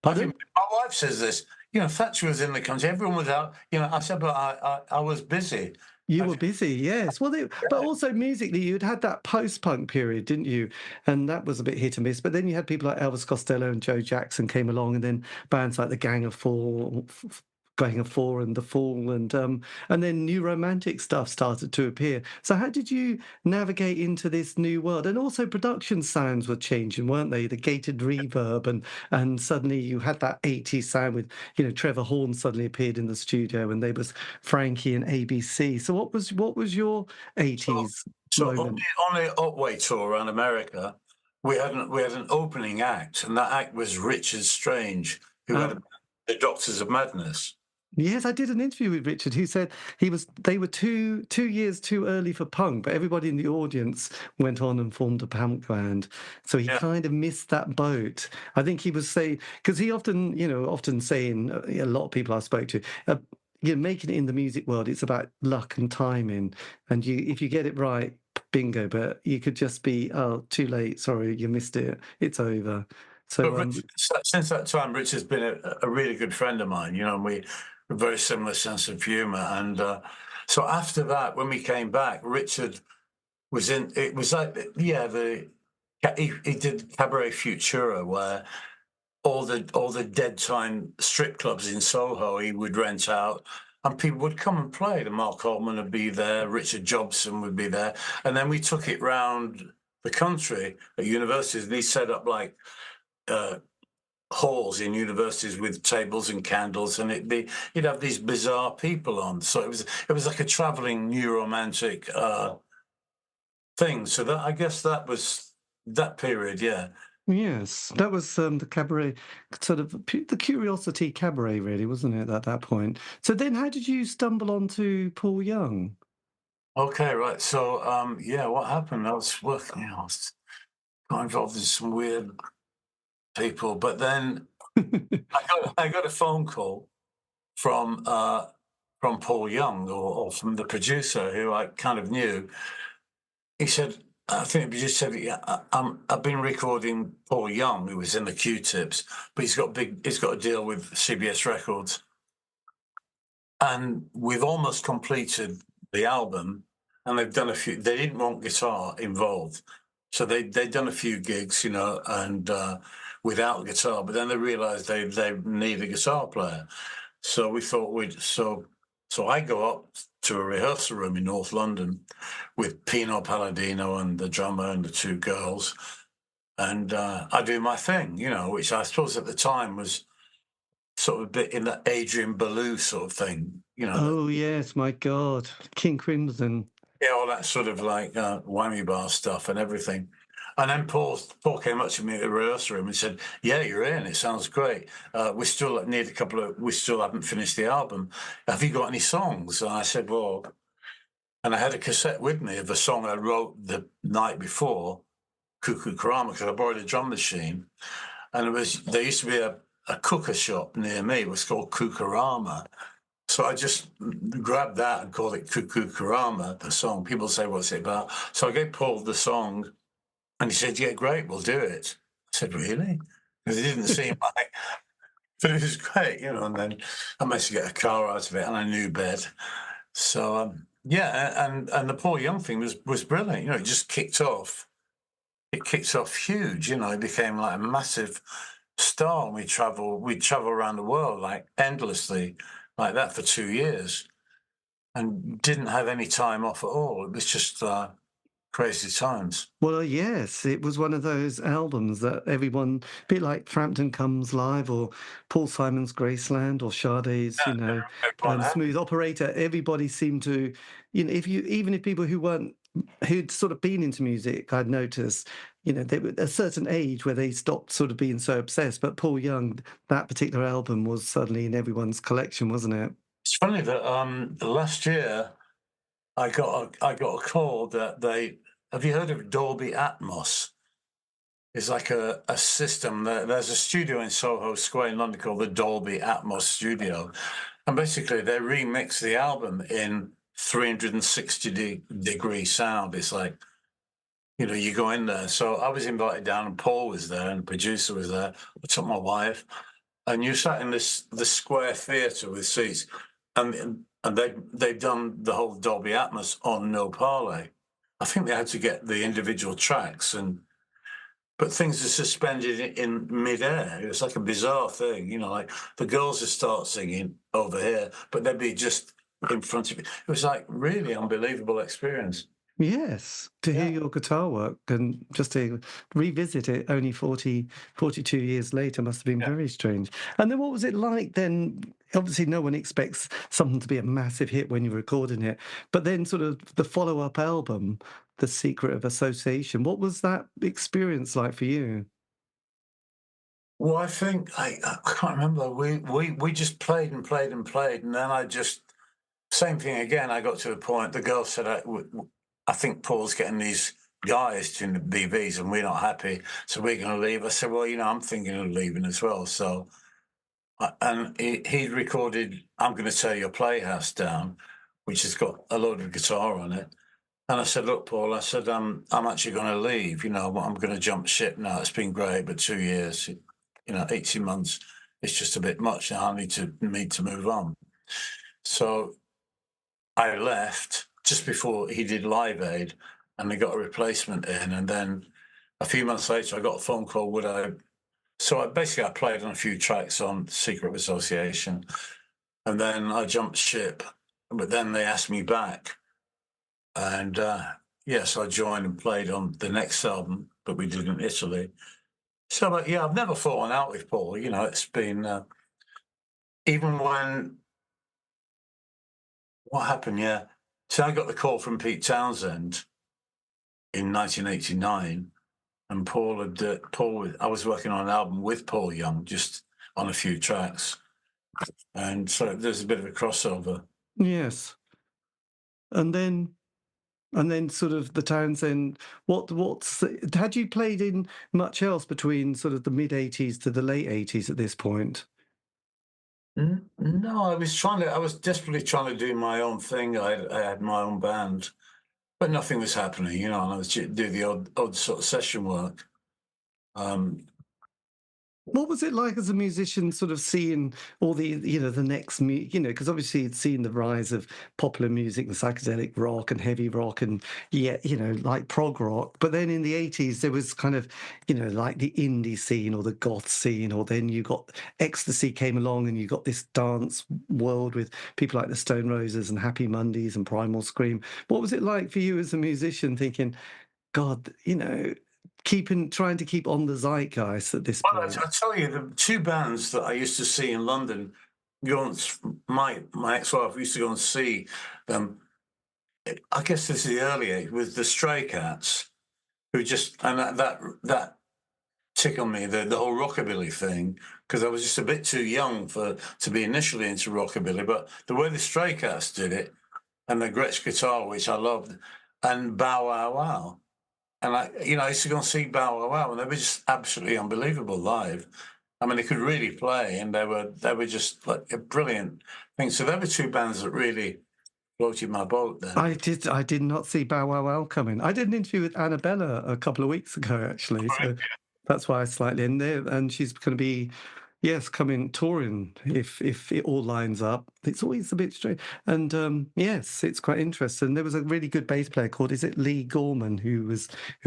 I think Pardon? my wife says this. Thatcher was in the country. Everyone was out. I said, but I was busy. You I were think, busy, yes. Well, but also musically, you'd had that post-punk period, didn't you? And that was a bit hit and miss. But then you had people like Elvis Costello and Joe Jackson came along, and then bands like the Gang of Four, and the Fall, and then new romantic stuff started to appear. So how did you navigate into this new world? And also production sounds were changing, weren't they? The gated reverb, and suddenly you had that 80s sound with, Trevor Horn suddenly appeared in the studio, and there was Frankie and ABC. So what was your so 80s so moment? on the Otway tour around America, we had an opening act, and that act was Richard Strange, who had Oh, the Doctors of Madness. yes, I did an interview with Richard who said they were two years too early for punk, but everybody in the audience went on and formed a punk band. So he Yeah, kind of missed that boat. I think he was saying, because he often saying, a lot of people I spoke to, making it in the music world, it's about luck and timing. And if you get it right, bingo, but you could just be, oh, too late, sorry, you missed it, it's over. but So since that time, Richard's been a really good friend of mine. And we have a very similar sense of humour. And so after that, when we came back, Richard was in. It was like, yeah, he did Cabaret Futura, where all the dead time strip clubs in Soho he would rent out, and people would come and play. The Mark Coleman would be there, Richard Jobson would be there, and then we took it round the country at universities, and he set up like uh, halls in universities with tables and candles, and you'd have these bizarre people on. So it was like a traveling new romantic thing. So that, I guess, that was that period. Yeah. yes, that was the cabaret, sort of the Curiosity Cabaret, really, wasn't it, at that point? So then, how did you stumble onto Paul Young? Okay, right. So, yeah, what happened? I was working, I was got involved in some weird people, but then I got a phone call from Paul Young, or from the producer who I kind of knew. He said, I think he just said, yeah, I've been recording Paul Young, who was in the Q-Tips, but he's got a deal with CBS Records, and we've almost completed the album, and they've done a few. They didn't want guitar involved, so they'd done a few gigs, and without guitar. But then they realised they need a guitar player, so we thought we'd so I go up to a rehearsal room in North London with Pino Palladino and the drummer and the two girls, and I do my thing, which I suppose at the time was sort of a bit in that Adrian Belew sort of thing, that, Oh yes, my God, King Crimson. yeah, all that sort of like whammy bar stuff and everything. And then Paul came up to me at the rehearsal room and said, "Yeah, you're in. It sounds great. We still haven't finished the album. Have you got any songs?" And I said, "Well," and I had a cassette with me of a song I wrote the night before, Cuckoo Karama, because I borrowed a drum machine, and there used to be a cooker shop near me. It was called Cukarama. So I just grabbed that and called it Cuckoo Karama, the song. People say, "What's it about?" So I gave Paul the song, and he said, "Yeah, great, we'll do it." I said, "Really?" Because it didn't seem like, but it was great, and then I managed to get a car out of it and a new bed. So, yeah, and the Paul Young thing was brilliant. It just kicked off. It kicked off huge. It became like a massive star. And we'd travel around the world like endlessly, like that for 2 years, and didn't have any time off at all. It was just crazy times. Well, yes, it was one of those albums that everyone, a bit like Frampton Comes Live or Paul Simon's Graceland or Sade's, Yeah, everyone had. Smooth Operator. Everybody seemed to, even if people who'd sort of been into music, I'd noticed, they were a certain age where they stopped sort of being so obsessed. But Paul Young, that particular album was suddenly in everyone's collection, wasn't it? It's funny that last year I got a call that they have you heard of Dolby Atmos? is like a system. There's a studio in Soho Square in London called the Dolby Atmos Studio. And basically, they remix the album in 360-degree sound. It's like, you go in there. So I was invited down, and Paul was there, and the producer was there. I took my wife, and you sat in the square theatre with seats, and they've done the whole Dolby Atmos on no parlay. I think they had to get the individual tracks, but things are suspended in midair. It's like a bizarre thing, like the girls would start singing over here, but they'd be just in front of you. It was like really unbelievable experience. Yes, to hear Yeah. your guitar work and just to revisit it only 42 years later must have been Yeah. very strange. And then what was it like then? Obviously, no one expects something to be a massive hit when you're recording it, but then sort of the follow-up album, The Secret of Association, what was that experience like for you? Well, I think I can't remember. We just played and played and played, and then I just same thing again. I got to the point. The girl said, "I think Paul's getting these guys to the BVs, and we're not happy, so we're going to leave." I said, "Well, I'm thinking of leaving as well." So, and he recorded "I'm Going to Tear Your Playhouse Down," which has got a load of guitar on it. And I said, "Look, Paul," I said, I'm actually going to leave. I'm going to jump ship now. It's been great, but 2 years, 18 months, it's just a bit much now. I need to move on." So I left just before he did Live Aid, and they got a replacement in. And then a few months later, I got a phone call. Would I? So I played on a few tracks on Secret of Association, and then I jumped ship. But then they asked me back. And yes, I joined and played on the next album that we did in Italy. So, but yeah, I've never fallen out with Paul. It's been even when what happened. Yeah, so I got the call from Pete Townsend in 1989, and I was working on an album with Paul Young, just on a few tracks, and so there's a bit of a crossover. Yes. And then sort of the Townsend, had you played in much else between sort of the mid-80s to the late 80s at this point? No, I was desperately trying to do my own thing. I had my own band, but nothing was happening, and I was do the odd sort of session work. Um, What was it like as a musician, sort of seeing all the next, because obviously you'd seen the rise of popular music and psychedelic rock and heavy rock and, yeah, like prog rock. But then in the 80s, there was kind of, like the indie scene or the goth scene, or then you got ecstasy came along and you got this dance world with people like the Stone Roses and Happy Mondays and Primal Scream. What was it like for you as a musician thinking, God, trying to keep on the zeitgeist at this well, point? I tell you, the two bands that I used to see in London, my ex-wife used to go and see them. I guess this is the early age with the Stray Cats, who just and that tickled me, the whole rockabilly thing, because I was just a bit too young to be initially into rockabilly. But the way the Stray Cats did it, and the Gretsch guitar, which I loved, and Bow Wow Wow. And I used to go and see Bow Wow Wow, and they were just absolutely unbelievable live. I mean, they could really play, and they were just like a brilliant thing. So there were two bands that really floated my boat then. I did not see Bow Wow Wow coming. I did an interview with Annabella a couple of weeks ago, actually, so that's why I slightly in there. And she's going to be, yes, coming touring if it all lines up. It's always a bit strange. And yes, it's quite interesting. There was a really good bass player called, is it Lee Gorman, who I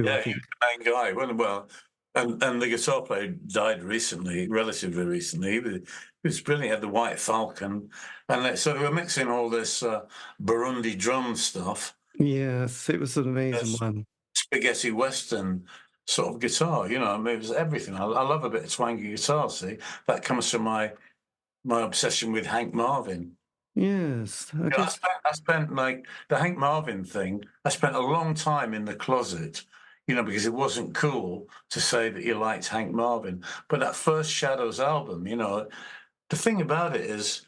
Yeah, he think. was the main guy. Well, and the guitar player died recently, relatively recently. He was brilliant. He had the White Falcon, and so they were mixing all this Burundi drum stuff, Yes, it was an amazing this one. spaghetti western sort of guitar. I mean, it was everything. I love a bit of twangy guitar. See, that comes from my obsession with Hank Marvin. Yes, I I did. spent like the Hank Marvin thing. I spent a long time in the closet, because it wasn't cool to say that you liked Hank Marvin. But that first Shadows album, the thing about it is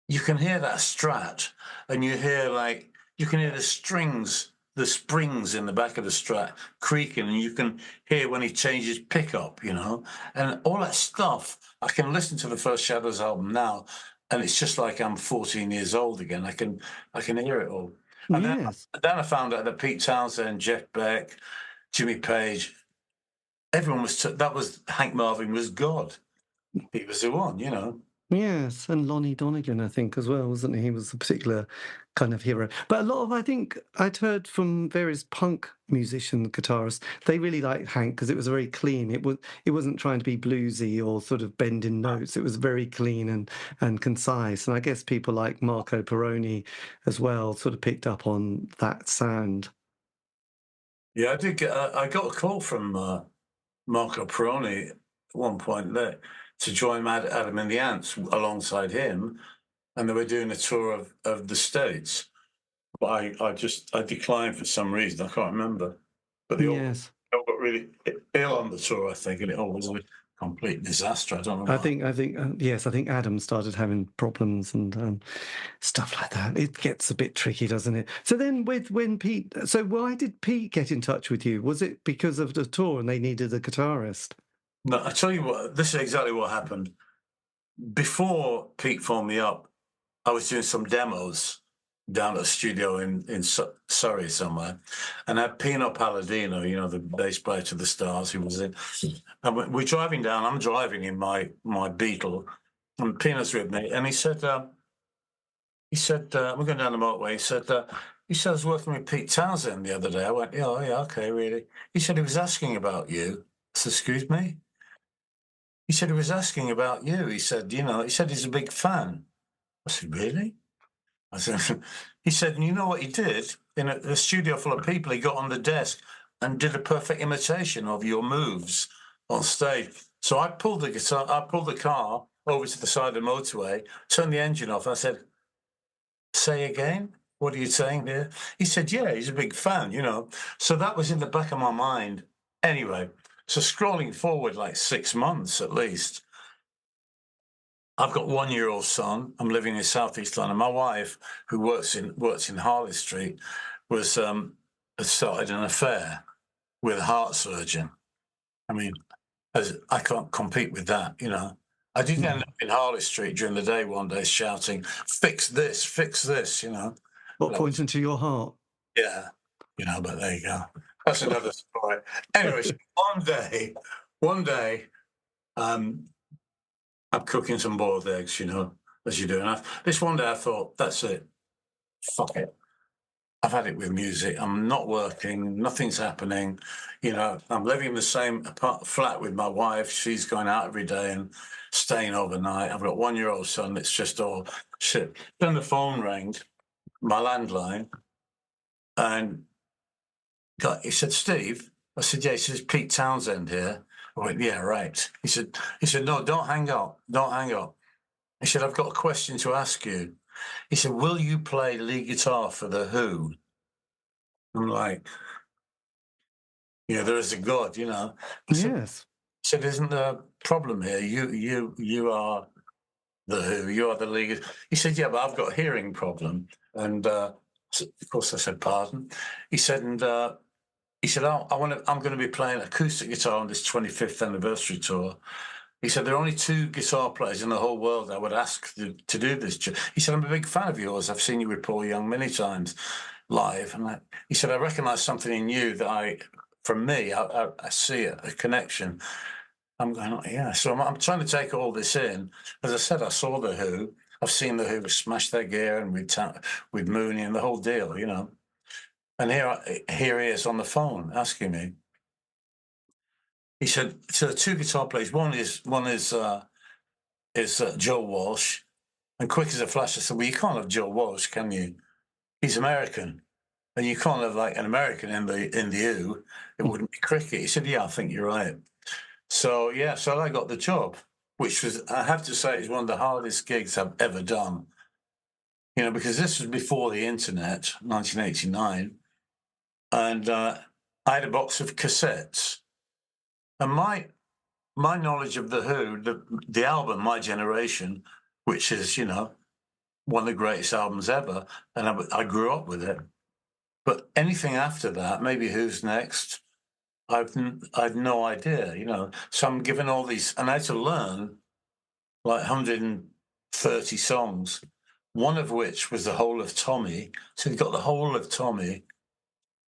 you can hear that Strat, and you can hear the strings the springs in the back of the Strat creaking, and you can hear when he changes pickup, you know, and all that stuff. I can listen to the first Shadows album now, and it's just like I'm 14 years old again. I can hear it all. And Yes. then I found out that Pete Townsend, Jeff Beck, Jimmy Page, everyone was that was Hank Marvin was God. He was the one, you know. Yes, and Lonnie Donegan, I think, as well, wasn't he? He was a particular kind of hero. But a lot of, I think, I'd heard from various punk musician guitarists, they really liked Hank because it was very clean. It wasn't trying to be bluesy or sort of bending notes. It was very clean and concise. And I guess people like Marco Peroni as well sort of picked up on that sound. Yeah, I did get. I got a call from Marco Peroni at one point there to join Adam and the Ants alongside him, and they were doing a tour of the States. But I declined for some reason. I can't remember. But Yes. they all got really ill on the tour, I think, and it all was a complete disaster. I don't know why. Yes, I think Adam started having problems and stuff like that. It gets a bit tricky, doesn't it? So then, so why did Pete get in touch with you? Was it because of the tour and they needed a guitarist? No, I tell you what, this is exactly what happened. Before Pete phoned me up, I was doing some demos down at a studio in Surrey somewhere, and I had Pino Palladino, you know, the bass player to the Stars, who was in. And we're driving down. I'm driving in my Beetle, and Pino's with me, and he said, we're going down the motorway. He said, I was working with Pete Townsend the other day. I went, yeah, oh, yeah, okay, really. He said he was asking about you. I said, excuse me? He said he was asking about you. He said, you know, he said he's a big fan. I said, really? I said, he said, and you know what he did? In a studio full of people, he got on the desk and did a perfect imitation of your moves on stage. So I pulled the car over to the side of the motorway, turned the engine off. I said, say again? What are you saying here? He said, yeah, he's a big fan, you know. So that was in the back of my mind. Anyway, so scrolling forward like 6 months at least, I've got 1-year-old son. I'm living in Southeast London. My wife, who works in Harley Street, was had started an affair with a heart surgeon. I mean, I can't compete with that, you know. I did end up in Harley Street during the day one day shouting, fix this, you know. What, pointing to your heart? Yeah, you know, but there you go. That's another story. Anyway, so one day, I'm cooking some boiled eggs, you know, as you do. And this one day I thought, that's it. Fuck it. I've had it with music. I'm not working. Nothing's happening. You know, I'm living in the same flat with my wife. She's going out every day and staying overnight. I've got 1-year-old son. It's just all shit. Then the phone rang, my landline, and he said, Steve. I said, yeah. He says, Pete Townsend here. I went, yeah, right. He said, no, don't hang up. Don't hang up. He said, I've got a question to ask you. He said, will you play lead guitar for The Who? I'm like, there is a God, you know. Yes. He said, isn't there a problem here? You are The Who. You are the lead. He said, yeah, but I've got a hearing problem. And of course I said, pardon. He said, I'm going to be playing acoustic guitar on this 25th anniversary tour. He said, there are only 2 guitar players in the whole world I would ask to do this. He said, I'm a big fan of yours. I've seen you with Paul Young many times live. And he said, I recognize something in you that I see a connection. I'm going, oh, yeah. So I'm trying to take all this in. As I said, I saw The Who. I've seen The Who smash their gear and with Mooney and the whole deal, you know. And here he is on the phone asking me. He said, so the 2 guitar players, one is Joe Walsh, and quick as a flash, I said, well, you can't have Joe Walsh, can you? He's American, and you can't have like an American in the Who. It wouldn't be cricket. He said, yeah, I think you're right. So I got the job, which was, I have to say, is one of the hardest gigs I've ever done. You know, because this was before the internet, 1989, and I had a box of cassettes. And my knowledge of The Who, the album, My Generation, which is, you know, one of the greatest albums ever, and I grew up with it. But anything after that, maybe Who's Next, I've no idea, you know. So I'm given all these, and I had to learn like 130 songs, one of which was the whole of Tommy. So he got the whole of Tommy.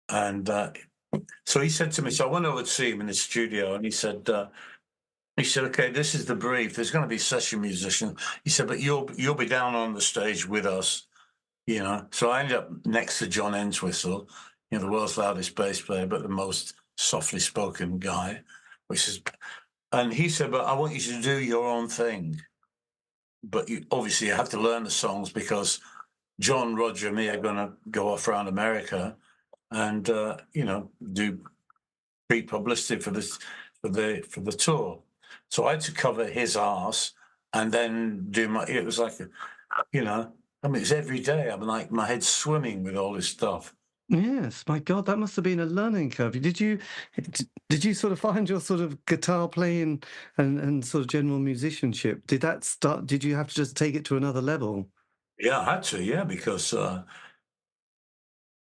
And so he said to me, so I went over to see him in the studio, and he said, okay, this is the brief. There's going to be session musicians. He said, but you'll be down on the stage with us, you know. So I ended up next to John Entwistle, you know, the world's loudest bass player, but the most softly spoken guy, and he said, but I want you to do your own thing. But obviously you have to learn the songs because John, Roger, and me are going to go off around America and, you know, do pre-publicity for the tour. So I had to cover his arse and then it was like, you know, I mean, it's every day. I'm like, my head's swimming with all this stuff. Yes, my God, that must have been a learning curve. Did you sort of find your sort of guitar playing and sort of general musicianship? Did that start? Did you have to just take it to another level? Yeah, I had to, yeah, because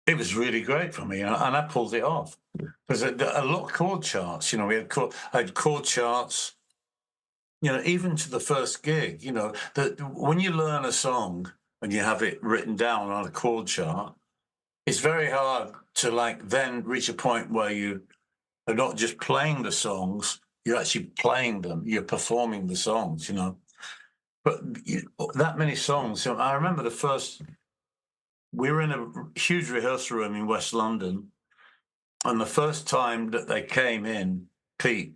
it was really great for me, and I pulled it off. Because a lot of chord charts, you know, I had chord charts, you know, even to the first gig, you know, that when you learn a song and you have it written down on a chord chart, it's very hard to like then reach a point where you are not just playing the songs, you're actually playing them, you're performing the songs, you know. But that many songs, you know, I remember we were in a huge rehearsal room in West London, and the first time that they came in, Pete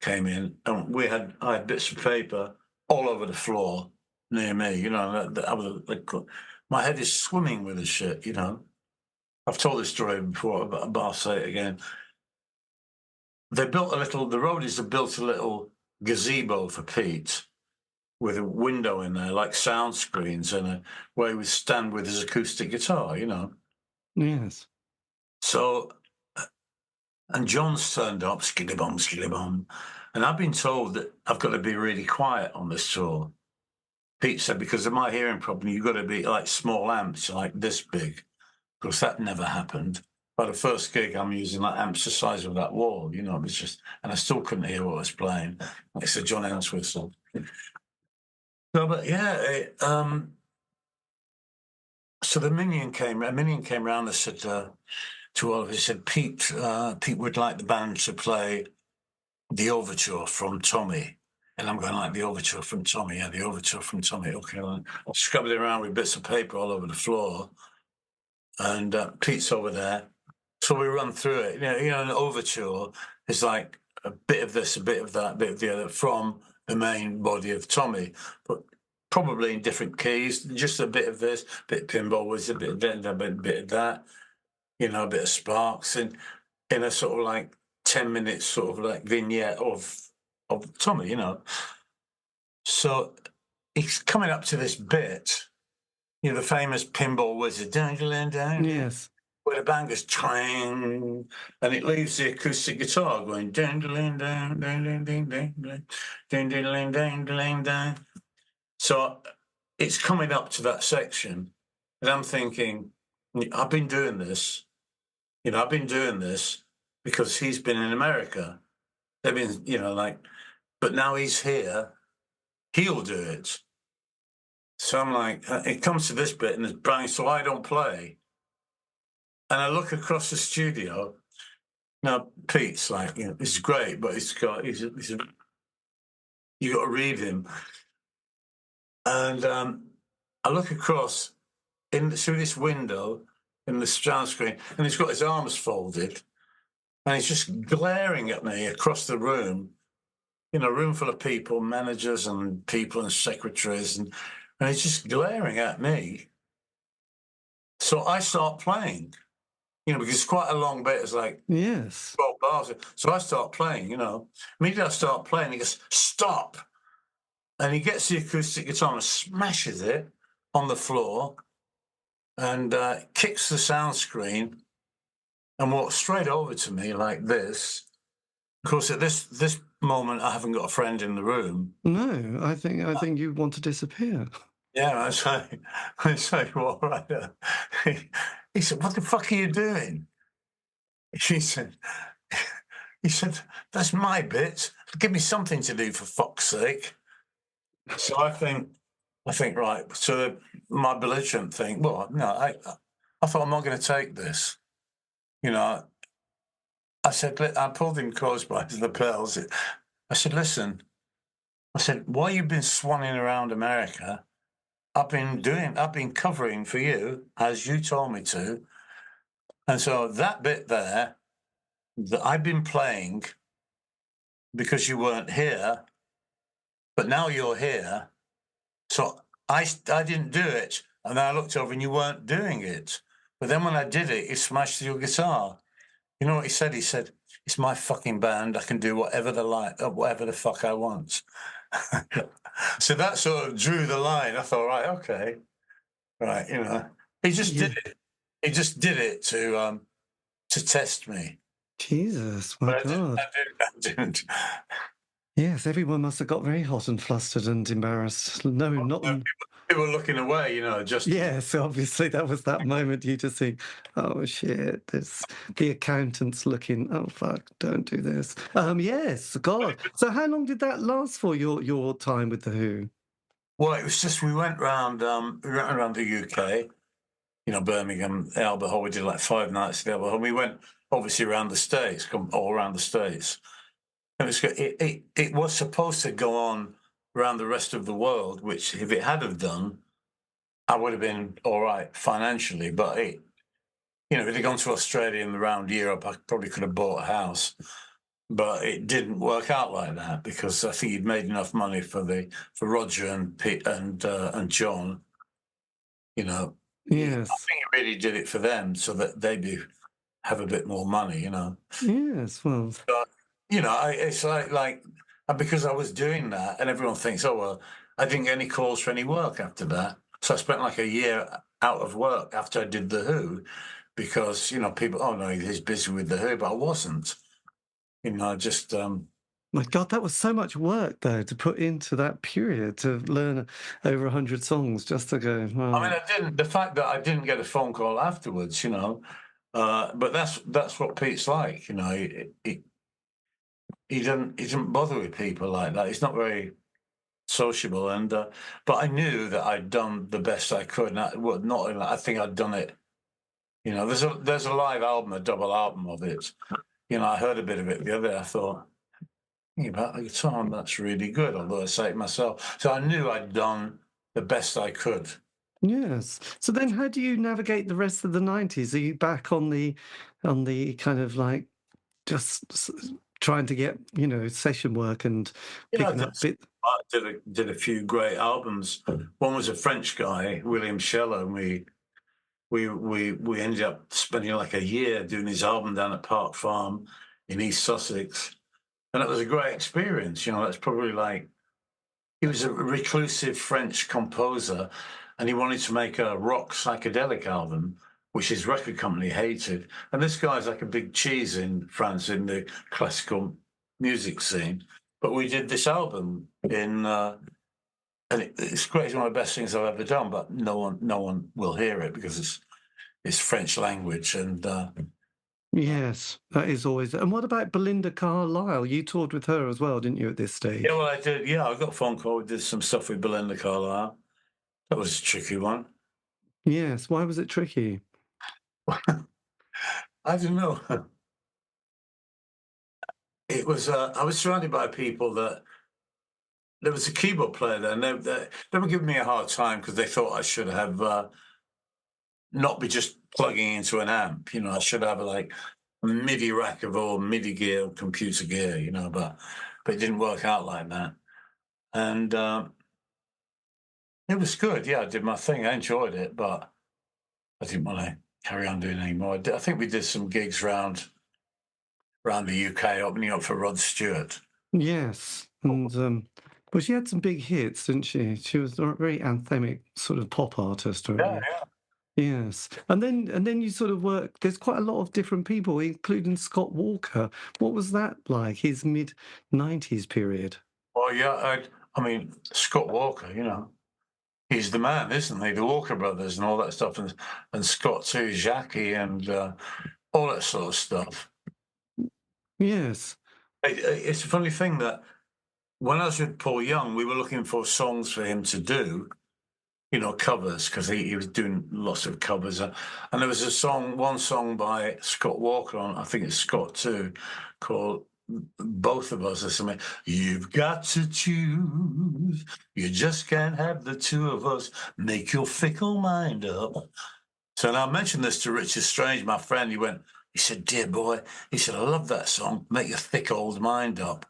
came in, and I had bits of paper all over the floor near me, you know, my head is swimming with this shit, you know. I've told this story before, but I'll say it again. The roadies have built a little gazebo for Pete with a window in there, like sound screens, and where he would stand with his acoustic guitar, you know. Yes. So, and John's turned up, skilly bomb. And I've been told that I've got to be really quiet on this tour. Pete said, because of my hearing problem, you've got to be like small amps, like this big. Of course, that never happened. By the first gig, I'm using like amps the size of that wall, you know, it was just, and I still couldn't hear what I was playing. It's a John Entwistle. No, but yeah, so a minion came around and said to Oliver, he said, Pete would like the band to play the overture from Tommy. And I'm going like, the overture from Tommy, yeah, the overture from Tommy. Okay, I scrubbed it around with bits of paper all over the floor. And Pete's over there. So we run through it. You know, an overture is like a bit of this, a bit of that, a bit of the other from the main body of Tommy, but probably in different keys. Just a bit of this, a bit of Pinball was a bit of that, a bit of that. You know, a bit of Sparks, and in a sort of like 10 minutes sort of like vignette of Tommy. You know, so he's coming up to this bit. You know, the famous Pinball Wizard, Yes. where the band goes twang, and it leaves the acoustic guitar going ding ding ding ding ding ding ding ding ding ding ding ding. So it's coming up to that section, and I'm thinking, I've been doing this, you know, because he's been in America. They've been, you know, like, but now he's here, he'll do it. So I'm like, it comes to this bit, and it's bang, so I don't play. And I look across the studio. Now, Pete's like, you know, this is great, but you got to read him. And I look across through this window in the sound screen, and he's got his arms folded, and he's just glaring at me across the room, you know, a room full of people, managers and people and secretaries, and he's just glaring at me. So I start playing. You know, because it's quite a long bit. It's like 12 bars. So I start playing, you know. Immediately I start playing, he goes, stop. And he gets the acoustic guitar and smashes it on the floor and kicks the sound screen and walks straight over to me like this. Of course, at this moment, I haven't got a friend in the room. No, I think you want to disappear. Yeah, I say, well, right. He said, "What the fuck are you doing?" She said, "He said that's my bit. Give me something to do for fuck's sake." So I think right. So my belligerent thing. Well, no, I thought I'm not going to take this. You know, I said I pulled him close by the lapels. I said, "Listen," I said, "while you've been swanning around America, I've been covering for you as you told me to, and so that bit there that I've been playing because you weren't here, but now you're here. So I didn't do it, and then I looked over and you weren't doing it. But then when I did it, you smashed your guitar. You know what he said? He said, "It's my fucking band. I can do whatever the fuck I want." So that sort of drew the line. I thought, right, okay, right, you know, he just did Yeah. it. He just did it to test me. Jesus, my But God. I didn't. Yes, everyone must have got very hot and flustered and embarrassed. No, not. People were looking away, you know, just Yes, obviously that was that moment you just think, oh shit, this the accountant's looking, oh fuck, don't do this. Yes, God. So how long did that last for your time with the Who? well, it was just we went around the UK, you know, Birmingham, Albert Hall. We did like 5 nights at the Albert Hall. We went obviously around the States, all around the States. It was it was supposed to go on around the rest of the world, which if it had have done, I would have been all right financially. But you know, if it had gone to Australia and around Europe, I probably could have bought a house. But it didn't work out like that because I think he'd made enough money for Roger and Pete and John. You know, I Yes. think he really did it for them so that have a bit more money. You know, Yes, well, but you know, it's like and because I was doing that, and everyone thinks, oh well, I didn't get any calls for any work after that. So I spent like a year out of work after I did the Who, because you know people, oh no, he's busy with the Who, but I wasn't. You know, I just my God, that was so much work though to put into that period to learn over 100 songs just to go, I mean, well, I didn't. The fact that I didn't get a phone call afterwards, you know, but that's what Pete's like. You know, he doesn't bother with people like that. He's not very sociable, and but I knew that I'd done the best I could. And well, not. I think I'd done it. You know, there's a live album, a double album of it. You know, I heard a bit of it the other day. I thought, "Thinking about the guitar, that's really good." Although I say it myself, so I knew I'd done the best I could. yes. So then how do you navigate the rest of the 90s? Are you back on the kind of like just trying to get, session work and Yeah, picking up bit. I did a few great albums. One was a French guy, William Sheller, and we ended up spending like a year doing his album down at Park Farm in East Sussex, and it was a great experience. You know, that's probably like he was a reclusive French composer, and he wanted to make a rock psychedelic album, which his record company hated. And this guy's like a big cheese in France in the classical music scene. But we did this album and it's great. It's one of the best things I've ever done. But no one will hear it because it's French language. And Yes, that is always. And what about Belinda Carlisle? You toured with her as well, didn't you, at this yeah, stage? well, I did. Yeah, I got a phone call. We did some stuff with Belinda Carlisle. That was a tricky one. Yes. Why was it tricky? I don't know. It was. I was surrounded by people that there was a keyboard player there, and they were giving me a hard time because they thought I should have not be just plugging into an amp. You know, I should have like a MIDI rack of all MIDI gear, computer gear. You know, but it didn't work out like that, and it was good. Yeah, I did my thing. I enjoyed it, but I didn't want to carry on doing any more. I think we did some gigs around the UK, opening up for Rod Stewart. Yes. And well, she had some big hits, didn't she? She was a very anthemic sort of pop artist, Yeah, really. Yes. And then you sort of work, there's quite a lot of different people, including Scott Walker. What was that like, his mid-90s period? well, yeah. I mean, Scott Walker. You know. he's the man, isn't he? The Walker Brothers and all that stuff, and Scott too, Jackie, and all that sort of stuff. Yes. It's a funny thing that when I was with Paul Young, we were looking for songs for him to do, covers, because he was doing lots of covers. And there was one song by Scott Walker I think it's Scott too, called Both of Us or something. You've got to choose. You just can't have the two of us. Make your fickle mind up. So now I mentioned this to Richard Strange, my friend. He said, dear boy, he said, I love that song. Make your thick old mind up.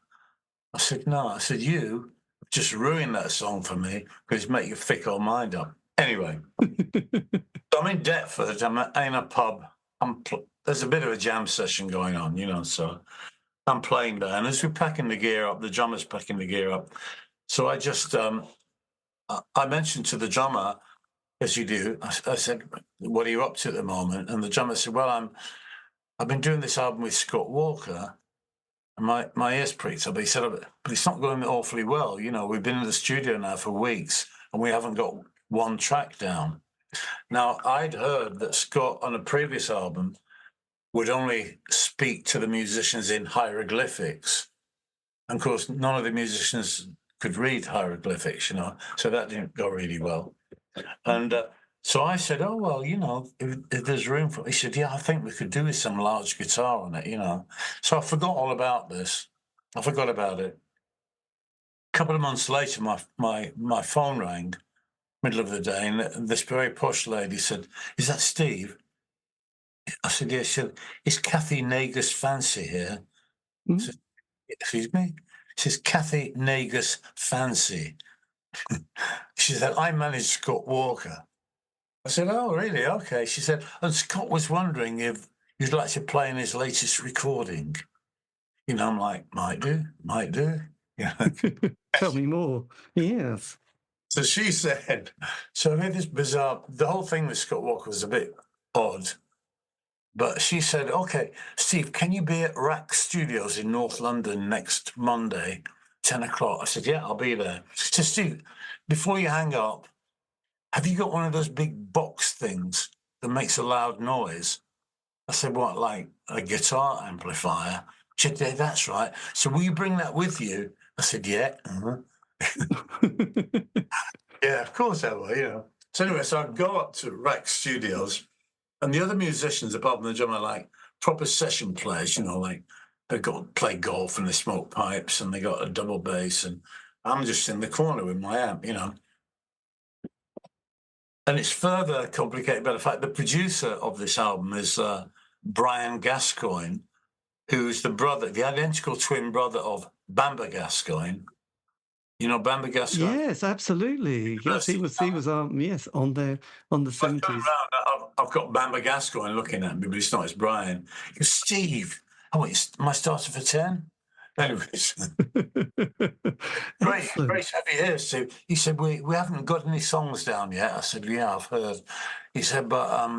I said, no. I said, you just ruined that song for me because make your thick old mind up. Anyway, so I'm in Deptford. I'm in a pub. There's a bit of a jam session going on, so I'm playing there. And as we're packing the gear up, the drummer's packing the gear up. So I just, I mentioned to the drummer, as you do, I said, what are you up to at the moment? And the drummer said, well, I've been doing this album with Scott Walker. And my ears pricked up. He said, but it's not going awfully well. We've been in the studio now for weeks and we haven't got one track down. Now, I'd heard that Scott on a previous album would only speak to the musicians in hieroglyphics. And of course, none of the musicians could read hieroglyphics, so that didn't go really well. And so I said, oh, well, if there's room for it. He said, yeah, I think we could do with some large guitar on it, So I forgot all about this. I forgot about it. A couple of months later, my phone rang, middle of the day, and this very posh lady said, is that Steve? I said, yeah. She said, is Kathy Nagus Fancy here? I said, excuse me? She says, Kathy Nagus Fancy. She said, I manage Scott Walker. I said, oh, really? Okay. She said, and Scott was wondering if you'd like to play in his latest recording. I'm like, might do. Yeah. Tell me more. Yes. So she said, so I had this bizarre, the whole thing with Scott Walker was a bit odd. But she said, okay, Steve, can you be at Rack Studios in North London next Monday, 10 o'clock? I said, yeah, I'll be there. She said, Steve, before you hang up, have you got one of those big box things that makes a loud noise? I said, what, like a guitar amplifier? She said, yeah, that's right. So will you bring that with you? I said, yeah. Yeah, of course I will, So anyway, so I go up to Rack Studios, and the other musicians, apart from the drummer, are like proper session players, like they play golf and they smoke pipes and they got a double bass, and I'm just in the corner with my amp, And it's further complicated by the fact the producer of this album is Brian Gascoigne, who's the identical twin brother of Bamba Gascoigne. You know Bamba Gascoigne? Yes, absolutely. Yes, he was yes, on the 70s. I've got Bamba Gascoigne looking at me, but it's not, it's Brian. He goes, Steve, am I starting for 10? Anyways. Great to have you here, Steve. He said, we haven't got any songs down yet. I said, yeah, I've heard. He said, but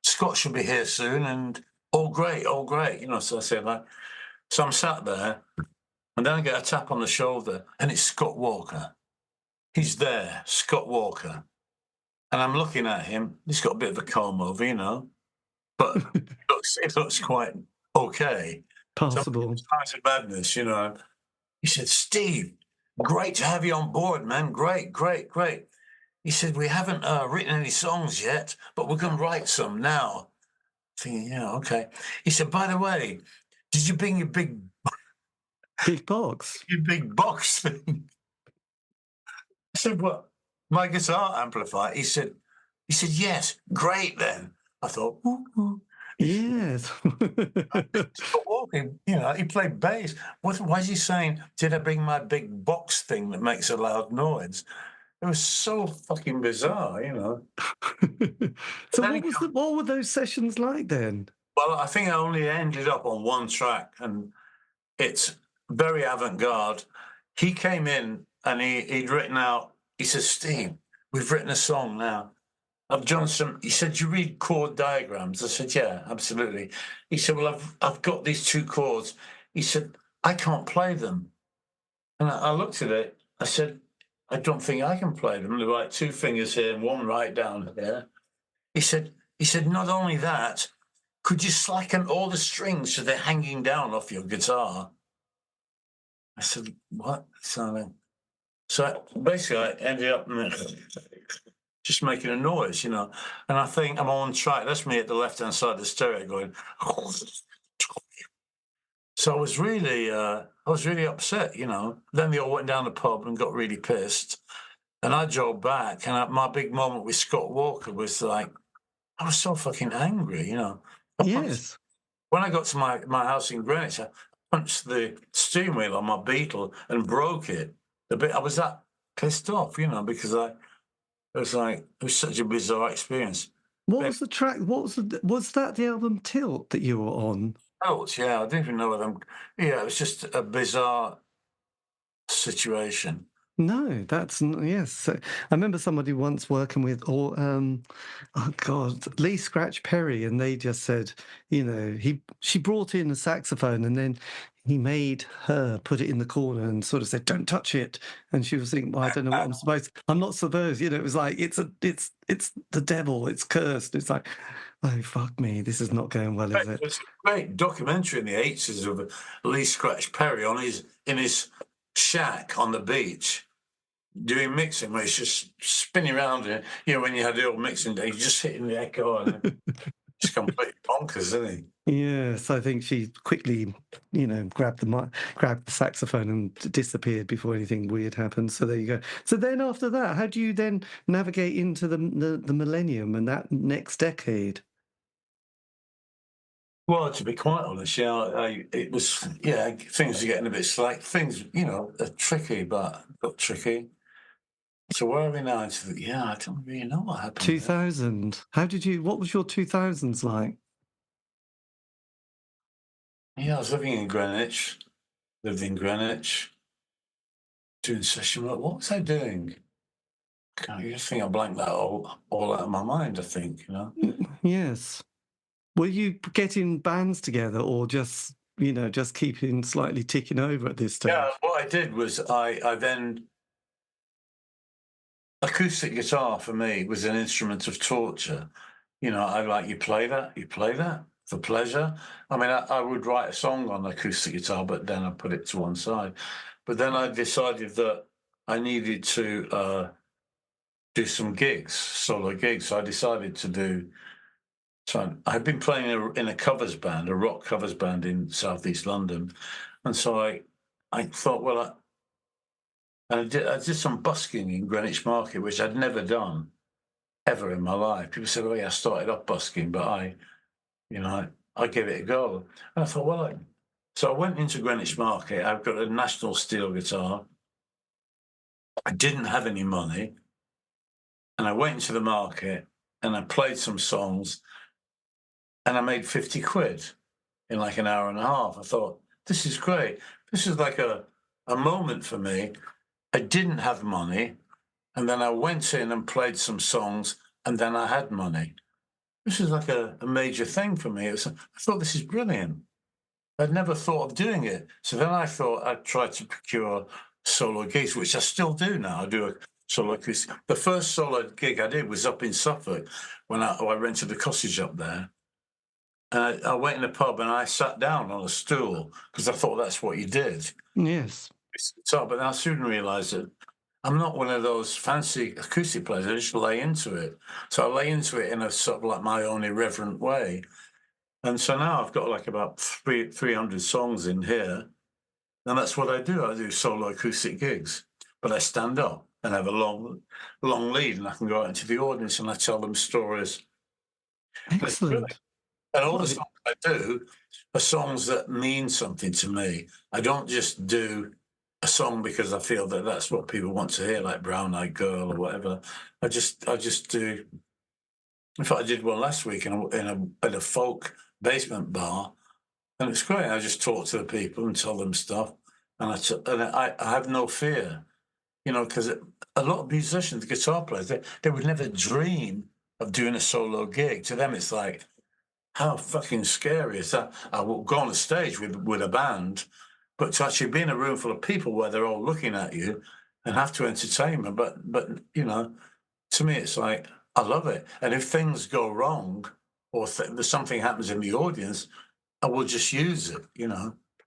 Scott should be here soon, and all great. So I said, so I'm sat there, and then I get a tap on the shoulder, and it's Scott Walker. He's there, Scott Walker. And I'm looking at him. He's got a bit of a comb over, but it looks quite okay. Possible. Times of madness, He said, Steve, great to have you on board, man. Great. He said, we haven't written any songs yet, but we're going to write some now. Thinking, yeah, okay. He said, by the way, did you bring your big box? Your big box thing? I said, what? My guitar amplifier? He said, yes, great then. I thought, ooh. Yes. Walking, he played bass. Why is he saying, did I bring my big box thing that makes a loud noise? It was so fucking bizarre, So what were those sessions like then? Well, I think I only ended up on one track, and it's very avant-garde. He came in and he'd written out, he said, Steve, we've written a song now. I've done some. He said, you read chord diagrams? I said, yeah, absolutely. He said, well, I've got these two chords. He said, I can't play them. And I looked at it. I said, I don't think I can play them. They're like two fingers here and one right down here. He said, not only that, could you slacken all the strings so they're hanging down off your guitar? I said, what? So basically, I ended up just making a noise, And I think I'm on track. That's me at the left-hand side of the stereo going. So I was really upset, Then they all went down the pub and got really pissed. And I drove back, and my big moment with Scott Walker was like, I was so fucking angry, Yes. When I got to my house in Greenwich, I punched the steering wheel on my Beetle and broke it. I was that pissed off, because it was such a bizarre experience. What was the track? Was that the album Tilt that you were on? Boltz, yeah, I don't even know whether it was just a bizarre situation. No, yes. I remember somebody once working with, oh God, Lee Scratch Perry, and they just said, she brought in a saxophone, and then he made her put it in the corner and sort of said, "Don't touch it." And she was thinking, "Well, I don't know what I'm not supposed." It was like it's the devil. It's cursed. It's like, oh fuck me, this is not going well, is it? There's a great documentary in the 80s of Lee Scratch Perry in his shack on the beach doing mixing, where he's just spinning around. When you had the old mixing day, he's just hitting the echo and just completely bonkers, isn't he? Yes, I think she quickly, grabbed the saxophone and disappeared before anything weird happened. So there you go. So then after that, how do you then navigate into the millennium and that next decade? Well, to be quite honest, it was, things are getting a bit slack. Things, are tricky, but got tricky. So where are we now? I don't really know what happened. 2000. What was your 2000s like? Yeah, I was living in Greenwich, doing session work. What was I doing? I think I blanked that all out of my mind, I think, Yes. Were you getting bands together or just keeping slightly ticking over at this stage? Yeah, what I did was I then... Acoustic guitar for me was an instrument of torture. You play that for pleasure. I mean, I would write a song on acoustic guitar, but then I put it to one side. But then I decided that I needed to do some gigs, solo gigs. So I decided to do... So I had been playing in a covers band, a rock covers band in Southeast London. And so I thought, well, I did some busking in Greenwich Market, which I'd never done ever in my life. People said, "Oh yeah, I started off busking," but I gave it a go. And I thought, so I went into Greenwich Market. I've got a National steel guitar. I didn't have any money, and I went into the market and I played some songs, and I made 50 quid in like an hour and a half. I thought, this is great. This is like a moment for me. I didn't have money, and then I went in and played some songs, and then I had money. This is like a major thing for me. I thought, this is brilliant. I'd never thought of doing it. So then I thought I'd try to procure solo gigs, which I still do now. I do a solo gig. The first solo gig I did was up in Suffolk when I rented a cottage up there. And I went in a pub and I sat down on a stool because I thought that's what you did. Yes. But then I soon realised that I'm not one of those fancy acoustic players. I just lay into it. So I lay into it in a sort of like my own irreverent way. And so now I've got like about 300 songs in here. And that's what I do. I do solo acoustic gigs. But I stand up and have a long lead, and I can go out into the audience and I tell them stories. Excellent. And all the songs I do are songs that mean something to me. I don't just do a song because I feel that that's what people want to hear, like Brown Eyed Girl or whatever. I just do. In fact, I did one last week at a folk basement bar, and it's great. I just talk to the people and tell them stuff, and I have no fear, because a lot of musicians, guitar players, they would never dream of doing a solo gig. To them, it's like, how fucking scary is that? I will go on a stage with a band. But to actually be in a room full of people where they're all looking at you and have to entertain me. But to me, it's like I love it. And if things go wrong or there's something happens in the audience, I will just use it.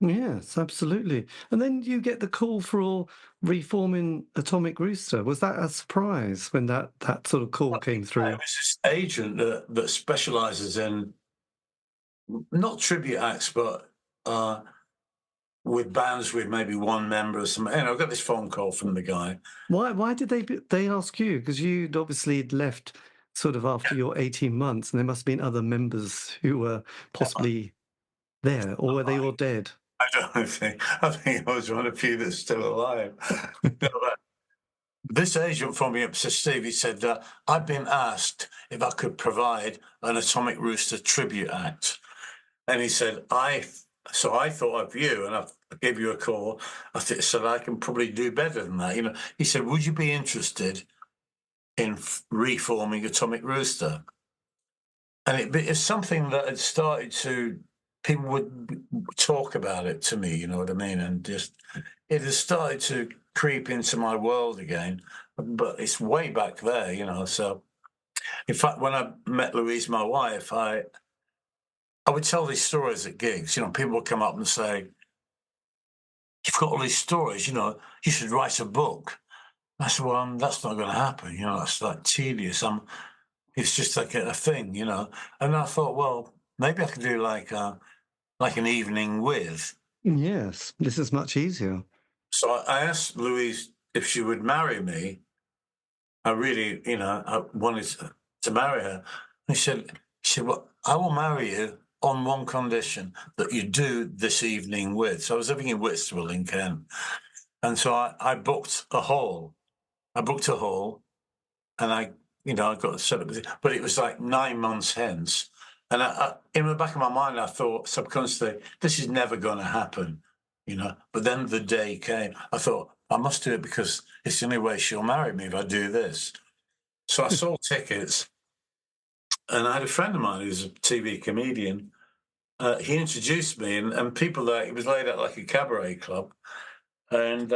Yes, absolutely. And then you get the call for reforming Atomic Rooster. Was that a surprise when that sort of call came It through? was this agent that specializes in not tribute acts, but with bands with maybe one member or something. I got this phone call from the guy. Why did they ask you? Because you'd obviously left sort of after your 18 months, and there must have been other members who were possibly there, or were they all dead? I don't think. I think I was one of the few that's still alive. No, but this agent phoned me up, said, Steve, he said, I've been asked if I could provide an Atomic Rooster tribute act. And he said, so I thought of you and I gave you a call. I said, I can probably do better than that. He said, would you be interested in reforming Atomic Rooster? And it's something that had started people would talk about it to me, you know what I mean? And just, it has started to creep into my world again, but it's way back there. So, in fact, when I met Louise, my wife, I would tell these stories at gigs. People would come up and say, you've got all these stories, you should write a book. I said, well, that's not going to happen. That's like tedious. It's just like a thing. And I thought, well, maybe I could do like an evening with. Yes, this is much easier. So I asked Louise if she would marry me. I really, I wanted to marry her. And she said, well, I will marry you on one condition, that you do this evening with. So I was living in Whitstable in Kent. And so I booked a hall. And I got set up, but it was like 9 months hence. And in the back of my mind, I thought subconsciously, this is never going to happen, But then the day came. I thought, I must do it because it's the only way she'll marry me if I do this. So I sold tickets. And I had a friend of mine who's a TV comedian. He introduced me, and people there, it was laid out like a cabaret club. And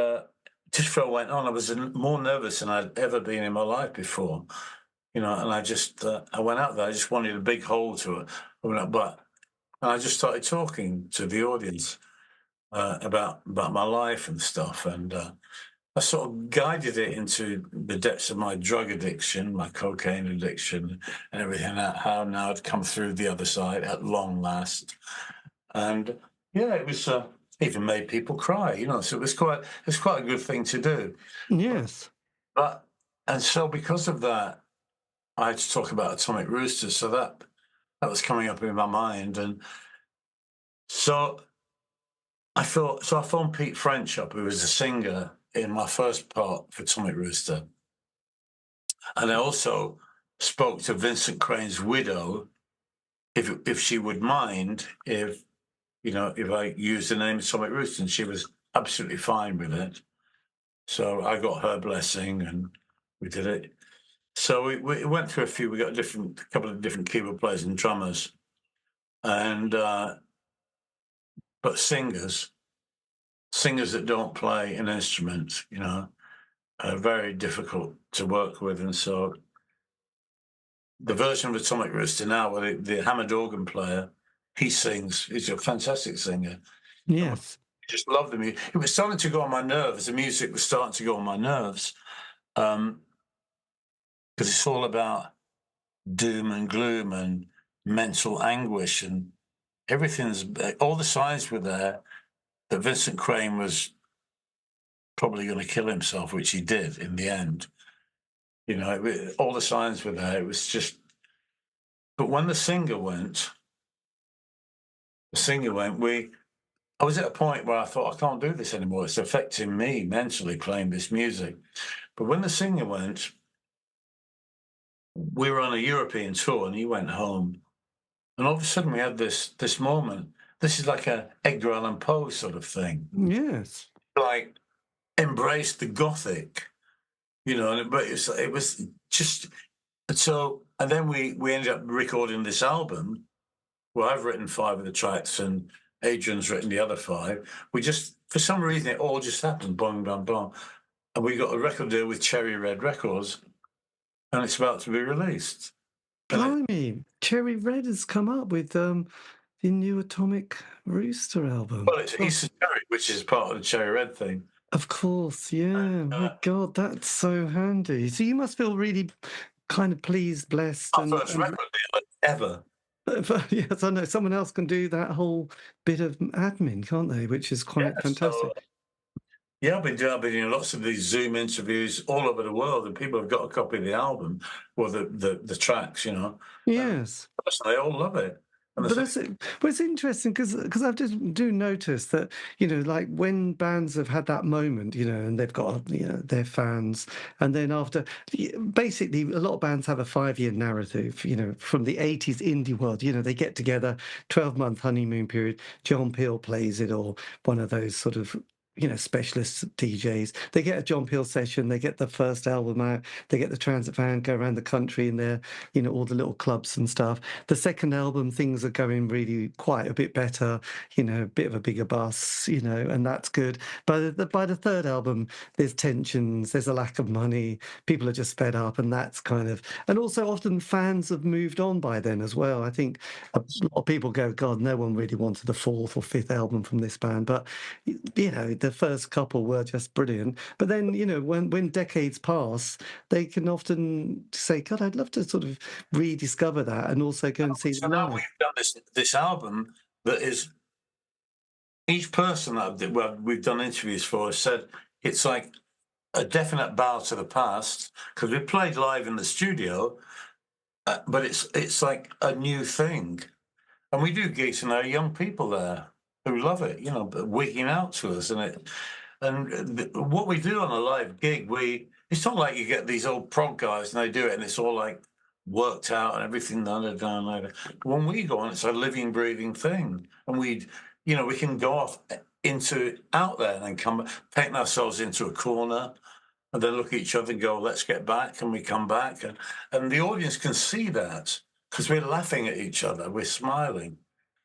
just before I went on, I was more nervous than I'd ever been in my life before. And I just, I went out there. I just wanted a big hole to it. And I just started talking to the audience about my life and stuff. And I sort of guided it into the depths of my drug addiction, my cocaine addiction, and everything, how now I'd come through the other side at long last. And yeah, it was even made people cry, so it was quite a good thing to do. Yes. And so because of that, I had to talk about Atomic Rooster. So that was coming up in my mind. And so I phoned Pete French up, who was a singer in my first part for Atomic Rooster. And I also spoke to Vincent Crane's widow, if she would mind if I used the name Atomic Rooster, and she was absolutely fine with it. So I got her blessing and we did it. So we went through we got a couple of different keyboard players and drummers. And, but singers that don't play an instrument, are very difficult to work with. And so the version of Atomic Rooster now, where the hammered organ player, he sings, he's a fantastic singer. Yes. I just love the music. It was starting to go on my nerves. The music was starting to go on my nerves. Because it's all about doom and gloom and mental anguish, and all the signs were there that Vincent Crane was probably going to kill himself, which he did in the end. All the signs were there. It was just, but when the singer went, I was at a point where I thought, I can't do this anymore. It's affecting me mentally playing this music. But when the singer went, we were on a European tour and he went home. And all of a sudden we had this moment. This is like a Edgar Allan Poe sort of thing. Yes. Like embrace the Gothic, but it was just so. And then we ended up recording this album. Well, I've written 5 of the tracks and Adrian's written the other 5. We just, for some reason, it all just happened, boom, boom, boom. and we got a record deal with Cherry Red Records, and it's about to be released. Blimey, Cherry Red has come up with the new Atomic Rooster album. Well, it's Oh, Easter Cherry, which is part of the Cherry Red thing. of course, yeah. My God, that's so handy. So you must feel really kind of pleased, blessed, Our first record deal ever. yes, I know someone else can do that whole bit of admin, can't they? Which is Yeah, quite so fantastic. yeah, I've been doing lots of these Zoom interviews all over the world, and people have got a copy of the album or the tracks, you know. Yes. They all love it. And But but it's interesting because I just do notice that, like when bands have had that moment, and they've got their fans, and then after, basically a lot of bands have a 5-year narrative, from the 80s indie world, they get together, 12-month honeymoon period, John Peel plays it, or one of those sort of specialist DJs. They get a John Peel session, they get the first album out, they get the transit van, go around the country in their, all the little clubs and stuff. The second album, things are going really quite a bit better, a bit of a bigger bus, and that's good. But by the third album, there's tensions, there's a lack of money, people are just fed up, and that's kind of, and also often fans have moved on by then as well. I think a lot of people go, God, no one really wanted the fourth or fifth album from this band, but the first couple were just brilliant. But then, when decades pass, they can often say, God, I'd love to sort of rediscover that and also go and see so them now live. we've done this album that is each person we've done interviews for has said it's like a definite bow to the past because we played live in the studio, but it's like a new thing, and we do gigs and there are young people there who love it, wigging out to us, what we do on a live gig, it's not like you get these old prog guys and they do it and it's all like worked out and everything done. When we go on, it's a living, breathing thing, and we can go off out there and then come, paint ourselves into a corner, and then look at each other and go, let's get back, and we come back. And the audience can see that because we're laughing at each other, we're smiling.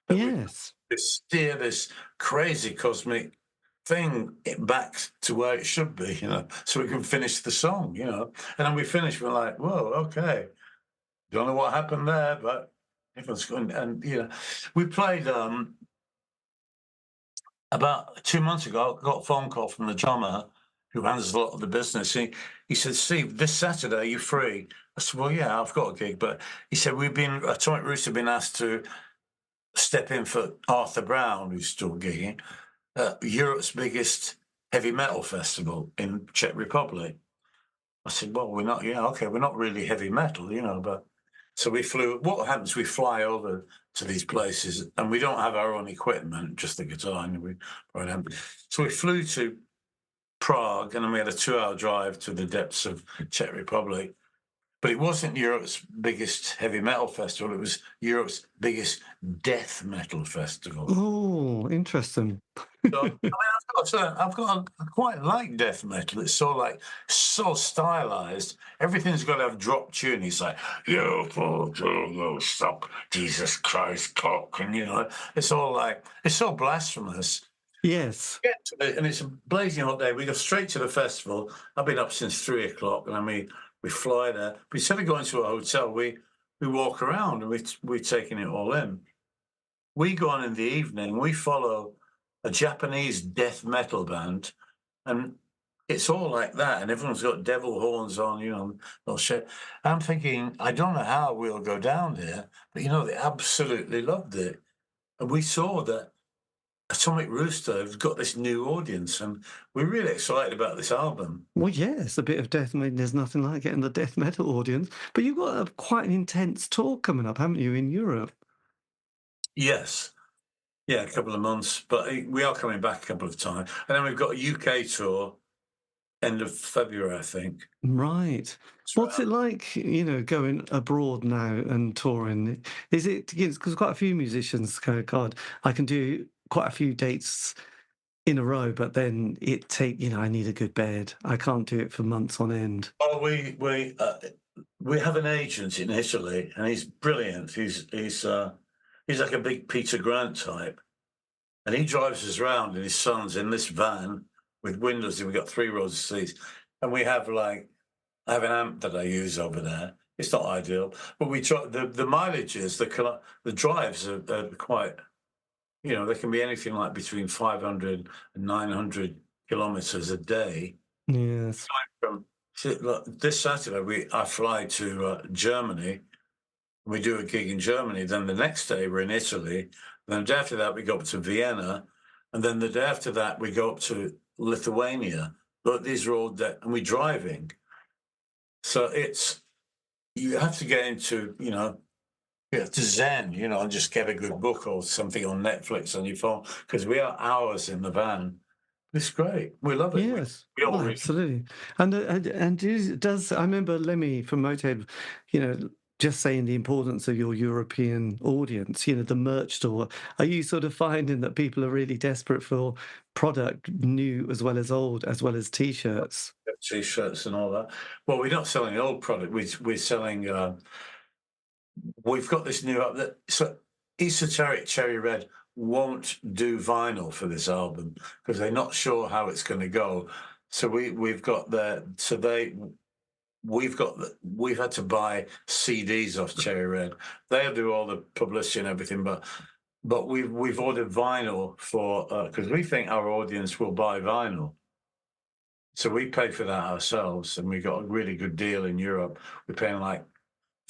That we Yes. steer this crazy cosmic thing back to where it should be, so we can finish the song, And then we finish, we're like, whoa, okay. Don't know what happened there, but everyone's going. And, we played about 2 months ago, I got a phone call from the drummer who handles a lot of the business. He said, Steve, this Saturday, you free? I said, well, yeah, I've got a gig. But he said, Atomic Rooster have been asked to step in for Arthur Brown, who's still gigging, Europe's biggest heavy metal festival in Czech Republic. I said, well, we're not really heavy metal, but so we flew. What happens? We fly over to these places, and we don't have our own equipment, just the guitar. So we flew to Prague, and then we had a 2-hour drive to the depths of Czech Republic. But it wasn't Europe's biggest heavy metal festival. It was Europe's biggest death metal festival. Oh, interesting. So, I quite like death metal. It's so stylized. Everything's got to have drop tune. It's like, you stop, Jesus Christ, cock. And, it's all like, it's so blasphemous. Yes. And it's a blazing hot day. We go straight to the festival. I've been up since 3:00, and we fly there. But instead of going to a hotel, we walk around and we're taking it all in. We go on in the evening. We follow a Japanese death metal band, and it's all like that. And everyone's got devil horns on, all shit. I'm thinking, I don't know how we'll go down there, but they absolutely loved it. And we saw that Atomic Rooster has got this new audience, and we're really excited about this album. Well, yes, a bit of death metal. There's nothing like getting the death metal audience. But you've got quite an intense tour coming up, haven't you, in Europe? Yes. Yeah, a couple of months, but we are coming back a couple of times. And then we've got a UK tour end of February, I think. Right. What's it like, going abroad now and touring? Is it, because quite a few musicians go, God, I can do quite a few dates in a row, but then I need a good bed. I can't do it for months on end. Oh, we have an agent in Italy, and he's brilliant. He's like a big Peter Grant type, and he drives us around in his son's in this van with windows. And we've got 3 rows of seats. and we have I have an amp that I use over there. It's not ideal, but we try the mileages, the drives are quite. They can be anything like between 500 and 900 kilometers a day. Yes. From look, this Saturday, I fly to Germany. We do a gig in Germany. Then the next day we're in Italy. Then the day after that we go up to Vienna, and then the day after that we go up to Lithuania. But these are all and we're driving, so you have to get into you have to zen, and just get a good book or something on Netflix on your phone, because we are hours in the van. It's great. We love it. Yes. We all Oh, really. absolutely. And does I remember Lemmy from Motorhead, just saying the importance of your European audience, the merch store. Are you sort of finding that people are really desperate for product, new as well as old, as well as T-shirts? T-shirts and all that. Well, we're not selling old product. We're selling. We've got this new up that Esoteric Cherry Red won't do vinyl for this album because they're not sure how it's going to go. So we've got we've had to buy CDs off Cherry Red. They'll do all the publicity and everything, but we've ordered vinyl for because we think our audience will buy vinyl. So we pay for that ourselves, and we got a really good deal in Europe. We're paying I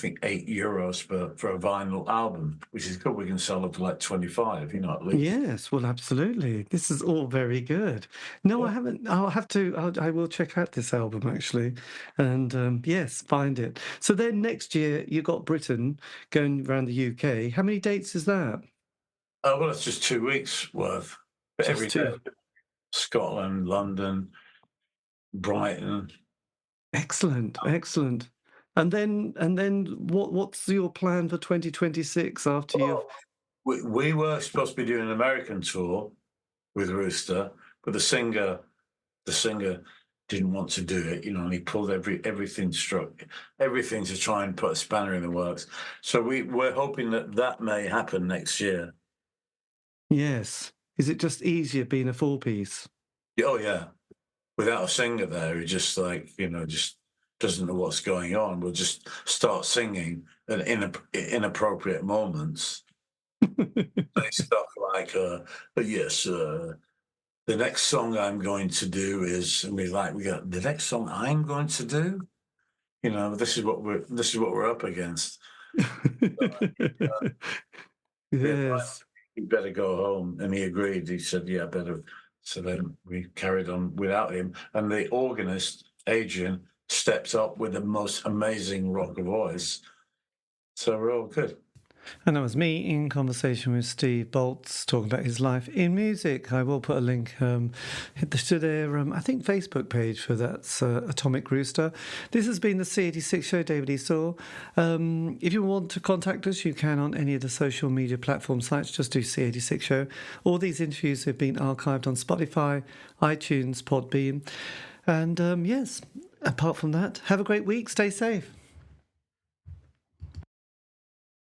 think €8 for a vinyl album, which is good. We can sell up to 25, at least. Yes, well, absolutely. This is all very good. No, I haven't. I will check out this album actually, and yes, find it. So then next year you got Britain going around the UK. How many dates is that? Well, it's just 2 weeks worth. But Just every day, two. Scotland, London, Brighton. Excellent, excellent. And then what's your plan for 2026 after you've We were supposed to be doing an American tour with Rooster, but the singer didn't want to do it, and he pulled everything to try and put a spanner in the works. So we're hoping that may happen next year. Yes. Is it just easier being a four-piece? Oh yeah, without a singer there, who just just doesn't know what's going on. We'll just start singing at inappropriate moments. Say stuff like, yes, the next song I'm going to do is, and we got the next song I'm going to do. This is what we're up against. Yes. You better go home, and he agreed. He said, "Yeah, better." So then we carried on without him, and the organist Adrian stepped up with the most amazing rock voice. So we're all good. And that was me in conversation with Steve Boltz talking about his life in music. I will put a link to their, I think, Facebook page for that's Atomic Rooster. This has been the C86 show, David Eastaugh. If you want to contact us, you can on any of the social media platform sites. Just do C86 show. All these interviews have been archived on Spotify, iTunes, Podbean. And yes, apart from that, have a great week. Stay safe.